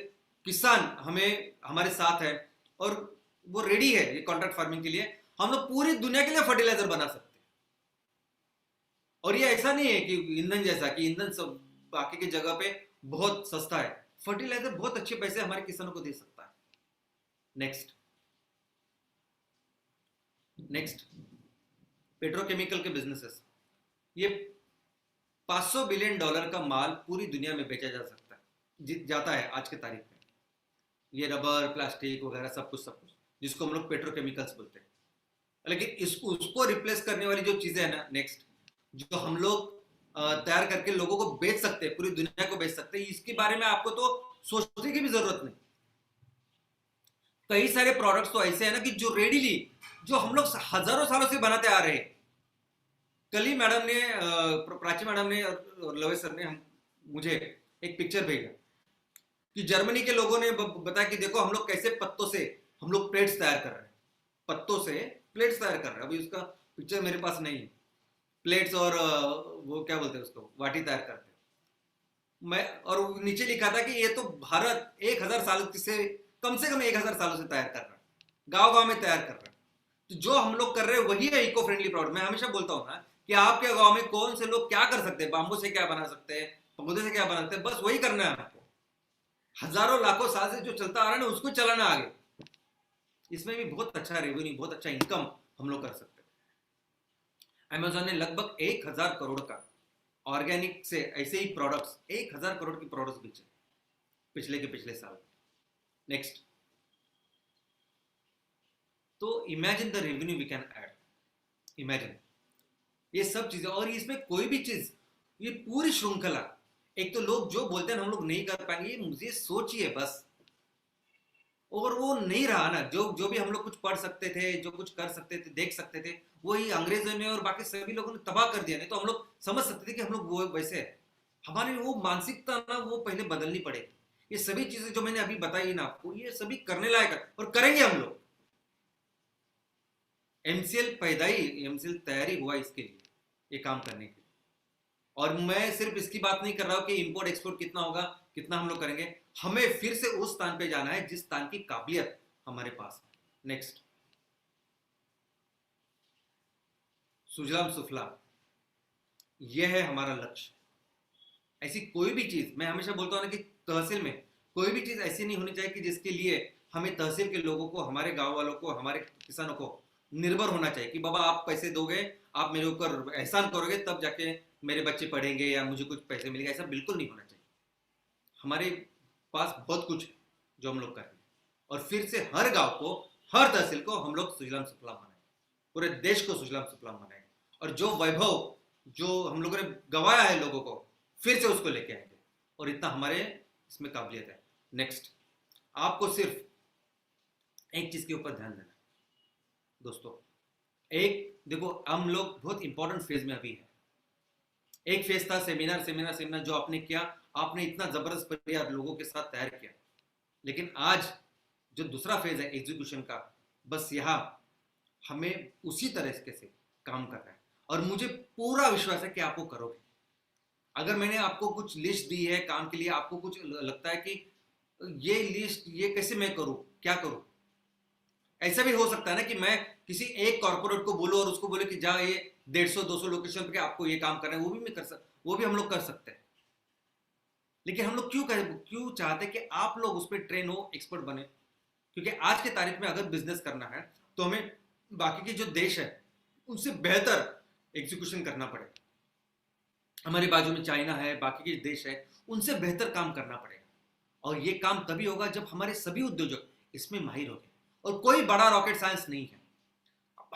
किसान हमारे साथ है और वो रेडी है ये कॉन्ट्रैक्ट फार्मिंग के लिए, हम लोग पूरी दुनिया के लिए फर्टिलाइजर बना सकते हैं। और ये ऐसा नहीं है कि ईंधन जैसा कि ईंधन सब बाकी की जगह पे बहुत सस्ता है। फर्टिलाइजर बहुत अच्छे पैसे हमारे किसानों को दे सकता है। नेक्स्ट, पेट्रोकेमिकल के बिजनेसेस। ये 500 बिलियन डॉलर का माल पूरी दुनिया में बेचा जा सकता है, जाता है आज के तारीख में। ये रबर, प्लास्टिक वगैरह सब कुछ जिसको हम लोग पेट्रोकेमिकल्स बोलते हैं। लेकिन उसको रिप्लेस करने वाली जो चीजें है ना, नेक्स्ट, जो हम लोग तैयार करके लोगों को बेच सकते हैं, पूरी दुनिया को बेच सकते हैं, इसके बारे में आपको तो सोचने की भी जरूरत नहीं। कई सारे प्रोडक्ट्स तो ऐसे हैं ना कि जो रेडीली, जो हम लोग हजारों सालों से बनाते आ रहे हैं। कल ही मैडम ने, प्राची मैडम ने और लवे सर ने मुझे एक पिक्चर भेजा कि जर्मनी के लोगों ने बताया कि देखो हम लोग कैसे पत्तों से हम लोग प्लेट्स तैयार कर रहे हैं, पत्तों से प्लेट्स तैयार कर रहे हैं। अभी उसका पिक्चर मेरे पास नहीं है। प्लेट्स और वो क्या बोलते हैं उसको, वाटी तैयार करते हैं। मैं और नीचे लिखा था कि ये तो भारत 1000 साल से कम 1000 सालों से तैयार कर रहा है, गांव गांव में तैयार कर रहा है। तो जो हम लोग कर रहे हैं वही है इको फ्रेंडली प्रोडक्ट। मैं हमेशा बोलता हूँ ना कि आपके गांव में कौन से लोग क्या कर सकते हैं, बाम्बू से क्या बना सकते हैं, पौधे से क्या बना सकते हैं, बस वही करना है आपको। हजारों लाखों साल से जो चलता आ रहा है ना उसको चलाना आगे। इसमें भी बहुत अच्छा रेवेन्यू, बहुत अच्छा इनकम हम लोग कर सकते हैं। अमेजोन ने लगभग 1000 करोड़ का ऑर्गेनिक से ऐसे ही प्रोडक्ट्स, 1000 करोड़ के प्रोडक्ट्स बेचे पिछले साल। नेक्स्ट, तो imagine the revenue we can add, imagine ये सब चीजें। और इसमें कोई भी चीज, ये पूरी श्रृंखला, एक तो लोग जो बोलते हैं हम लोग नहीं कर पाएंगे, ये मुझे सोचिए बस, और वो नहीं रहा ना। जो जो भी हम लोग कुछ पढ़ सकते थे, जो कुछ कर सकते थे, देख सकते थे, वही अंग्रेजों ने और बाकी सभी लोगों ने तबाह कर दिया। नहीं तो हम लोग समझ सकते थे कि हम लोग वो वैसे है। हमारी वो मानसिकता ना, वो पहले बदलनी पड़ेगी। ये सभी चीजें जो मैंने अभी बताई ना आपको, ये सभी करने लायक है और करेंगे हम लोग। एमसीएल तैयारी हुआ इसके लिए, ये काम करने के लिए। और मैं सिर्फ इसकी बात नहीं कर रहा हूं कि इंपोर्ट एक्सपोर्ट कितना होगा, कितना हम लोग करेंगे। हमें फिर से उस स्थान पे जाना है जिस स्थान की काबिलियत हमारे पास है। नेक्स्ट, सुजलाम सुफलाम, यह है हमारा लक्ष्य। ऐसी कोई भी चीज, मैं हमेशा बोलता हूं ना कि तहसील में कोई भी चीज ऐसी नहीं होनी चाहिए कि जिसके लिए हमें तहसील के लोगों को, हमारे गांव वालों को, हमारे किसानों को निर्भर होना चाहिए कि बाबा आप पैसे दोगे, आप मेरे ऊपर एहसान करोगे, तब जाके मेरे बच्चे पढ़ेंगे या मुझे कुछ पैसे मिलेंगे। ऐसा बिल्कुल नहीं होना चाहिए। हमारे पास बहुत कुछ है जो हम लोग कर रहे हैं, और फिर से हर गांव को, हर तहसील को हम लोग सुजलाम सुफलाम बनाएंगे, पूरे देश को सुजलाम सुफलाम बनाएंगे। और जो वैभव जो हम लोगों ने गंवाया है लोगों को, फिर से उसको लेके आएंगे। और इतना हमारे इसमें काबिलियत है। नेक्स्ट, आपको सिर्फ एक चीज के ऊपर ध्यान देना दोस्तों। एक देखो, हम लोग बहुत इंपॉर्टेंट फेज में अभी है। एक फेज था सेमिनार जो आपने किया, आपने इतना जबरदस्त परिवार लोगों के साथ तैयार किया। लेकिन आज जो दूसरा फेज है एग्जीक्यूशन का, बस यहाँ हमें उसी तरह से काम करना है। और मुझे पूरा विश्वास है कि आप वो करोगे। अगर मैंने आपको कुछ लिस्ट दी है काम के लिए, आपको कुछ लगता है कि ये लिस्ट, ये कैसे मैं करूं, क्या करूं, ऐसा भी हो सकता है ना कि मैं किसी एक कॉर्पोरेट को बोलूं और उसको बोले कि जा ये 150-200 लोकेशन पे आपको ये काम करना है, वो भी हम लोग कर सकते हैं। लेकिन हम लोग क्यों चाहते हैं कि आप लोग उस पर ट्रेन हो, एक्सपर्ट बने। क्योंकि आज के तारीख में अगर बिजनेस करना है तो हमें बाकी के जो देश है उनसे बेहतर एग्जीक्यूशन करना पड़ेगा। हमारे बाजू में चाइना है, बाकी के देश है, उनसे बेहतर काम करना पड़ेगा। और ये काम तभी होगा जब हमारे सभी उद्योजक इसमें माहिर होंगे। और कोई बड़ा रॉकेट साइंस नहीं है।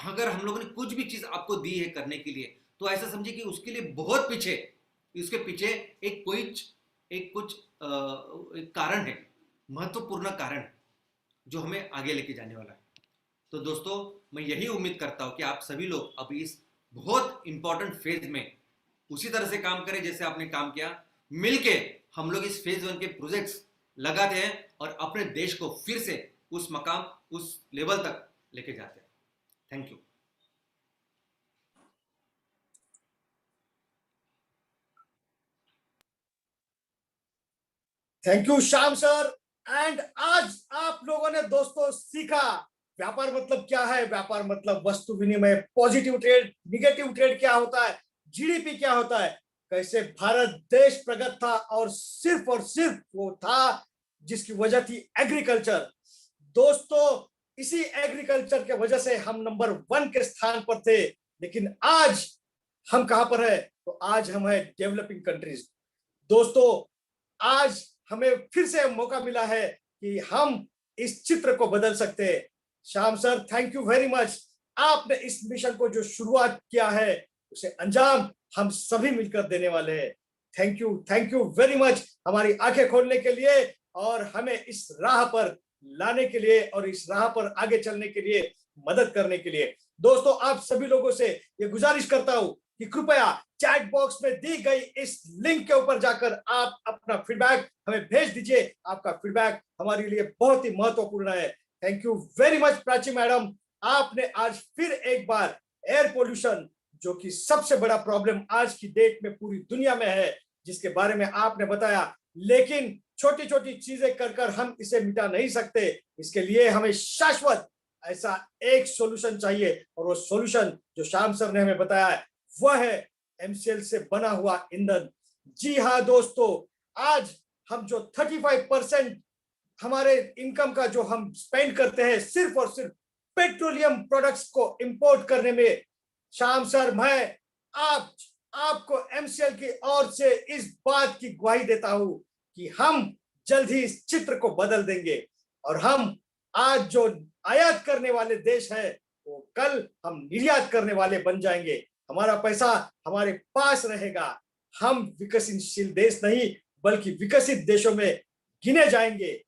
अगर हम लोगों ने कुछ भी चीज आपको दी है करने के लिए, तो ऐसा समझिए कि उसके लिए बहुत पीछे, उसके पीछे एक कुछ एक कारण है, महत्वपूर्ण कारण, जो हमें आगे लेके जाने वाला है। तो दोस्तों, मैं यही उम्मीद करता हूं कि आप सभी लोग अभी इस बहुत इंपॉर्टेंट फेज में उसी तरह से काम करें जैसे आपने काम किया। मिलके हम लोग इस फेज 1 के प्रोजेक्ट्स लगाते हैं और अपने देश को फिर से उस मकाम, उस लेवल तक लेके जाते हैं। Thank you. Thank you Shyam sir. And आज आप लोगों ने दोस्तों सीखा व्यापार मतलब क्या है, व्यापार मतलब वस्तु विनिमय, पॉजिटिव ट्रेड, निगेटिव ट्रेड क्या होता है, जीडीपी क्या होता है, कैसे भारत देश प्रगत था और सिर्फ वो था जिसकी वजह थी एग्रीकल्चर। दोस्तों, इसी एग्रीकल्चर के वजह से हम नंबर 1 के स्थान पर थे। लेकिन आज हम कहां पर है? तो आज हम है डेवलपिंग कंट्रीज। दोस्तों, आज हमें फिर से मौका मिला है कि हम इस चित्र को बदल सकते हैं। Shyam sir, thank you very much. आपने इस मिशन को जो शुरुआत किया है, उसे अंजाम हम सभी मिलकर देने वाले हैं। थैंक यू वेरी मच हमारी आंखें खोलने के लिए और हमें इस राह पर लाने के लिए और इस राह पर आगे चलने के लिए मदद करने के लिए। दोस्तों, आप सभी लोगों से ये गुजारिश करता हूं कि कृपया चैट बॉक्स में दी गई इस लिंक के ऊपर जाकर आप अपना फीडबैक हमें भेज दीजिए। आपका फीडबैक हमारे लिए बहुत ही महत्वपूर्ण है। Thank you very much Prachi madam. आपने आज फिर एक बार एयर पोल्यूशन, जो कि सबसे बड़ा प्रॉब्लम आज की डेट में पूरी दुनिया में है, जिसके बारे में आपने बताया। लेकिन छोटी छोटी चीजें कर हम इसे मिटा नहीं सकते। इसके लिए हमें शाश्वत ऐसा एक सॉल्यूशन चाहिए, और वो सॉल्यूशन जो श्याम सर ने हमें बताया है वह है एमसीएल से बना हुआ ईंधन। जी हाँ दोस्तों, आज हम जो 35% हमारे इनकम का जो हम स्पेंड करते हैं सिर्फ और सिर्फ पेट्रोलियम प्रोडक्ट्स को इंपोर्ट करने में, श्याम सर मैं आपको एमसीएल की ओर से इस बात की ग्वाही देता हूं कि हम जल्द ही इस चित्र को बदल देंगे और हम आज जो आयात करने वाले देश है वो कल हम निर्यात करने वाले बन जाएंगे। हमारा पैसा हमारे पास रहेगा। हम विकसनशील देश नहीं बल्कि विकसित देशों में गिने जाएंगे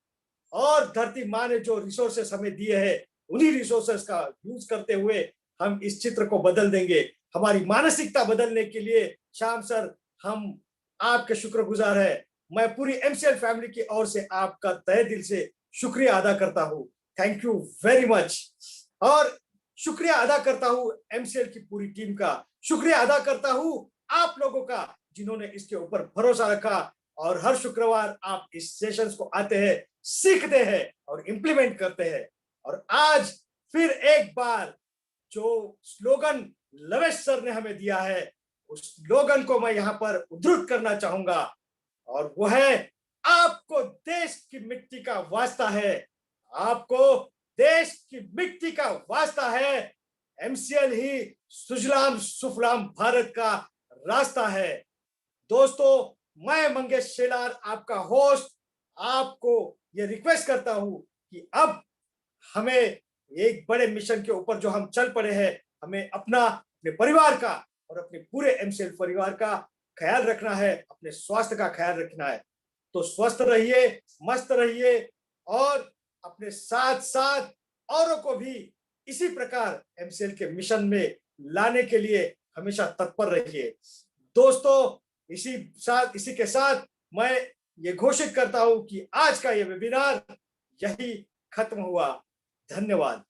और धरती माँ ने जो रिसोर्सेस हमें दिए हैं उन्हीं रिसोर्सेस का यूज करते हुए हम इस चित्र को बदल देंगे। हमारी मानसिकता बदलने के लिए श्याम सर हम आपके शुक्रगुजार है। मैं पूरी एमसीएल फैमिली की ओर से आपका तहे दिल से शुक्रिया अदा करता हूँ। Thank you very much. और शुक्रिया अदा करता हूँ एमसीएल की पूरी टीम का, शुक्रिया अदा करता हूँ आप लोगों का जिन्होंने इसके ऊपर भरोसा रखा और हर शुक्रवार आप इस सेशंस को आते हैं, सीखते हैं और इंप्लीमेंट करते हैं। और आज फिर एक बार जो स्लोगन लवेश सर ने हमें दिया है उस स्लोगन को मैं यहाँ पर उद्धृत करना चाहूंगा और वो है आपको देश की मिट्टी का वास्ता है, आपको देश की मिट्टी का वास्ता है। एमसीएल ही सुजलाम सुफलाम भारत का रास्ता है। दोस्तों मैं मंगेश शेलार आपका होस्ट आपको ये रिक्वेस्ट करता हूं कि अब हमें एक बड़े मिशन के ऊपर जो हम चल पड़े हैं, हमें अपने परिवार का और अपने पूरे एमसीएल परिवार का ख्याल रखना है, अपने स्वास्थ्य का ख्याल रखना है। तो स्वस्थ रहिए, मस्त रहिए और अपने साथ साथ औरों को भी इसी प्रकार एमसीएल के मिशन में लाने के लिए हमेशा तत्पर रहिए। दोस्तों इसी के साथ मैं ये घोषित करता हूं कि आज का ये वेबिनार यही खत्म हुआ। धन्यवाद।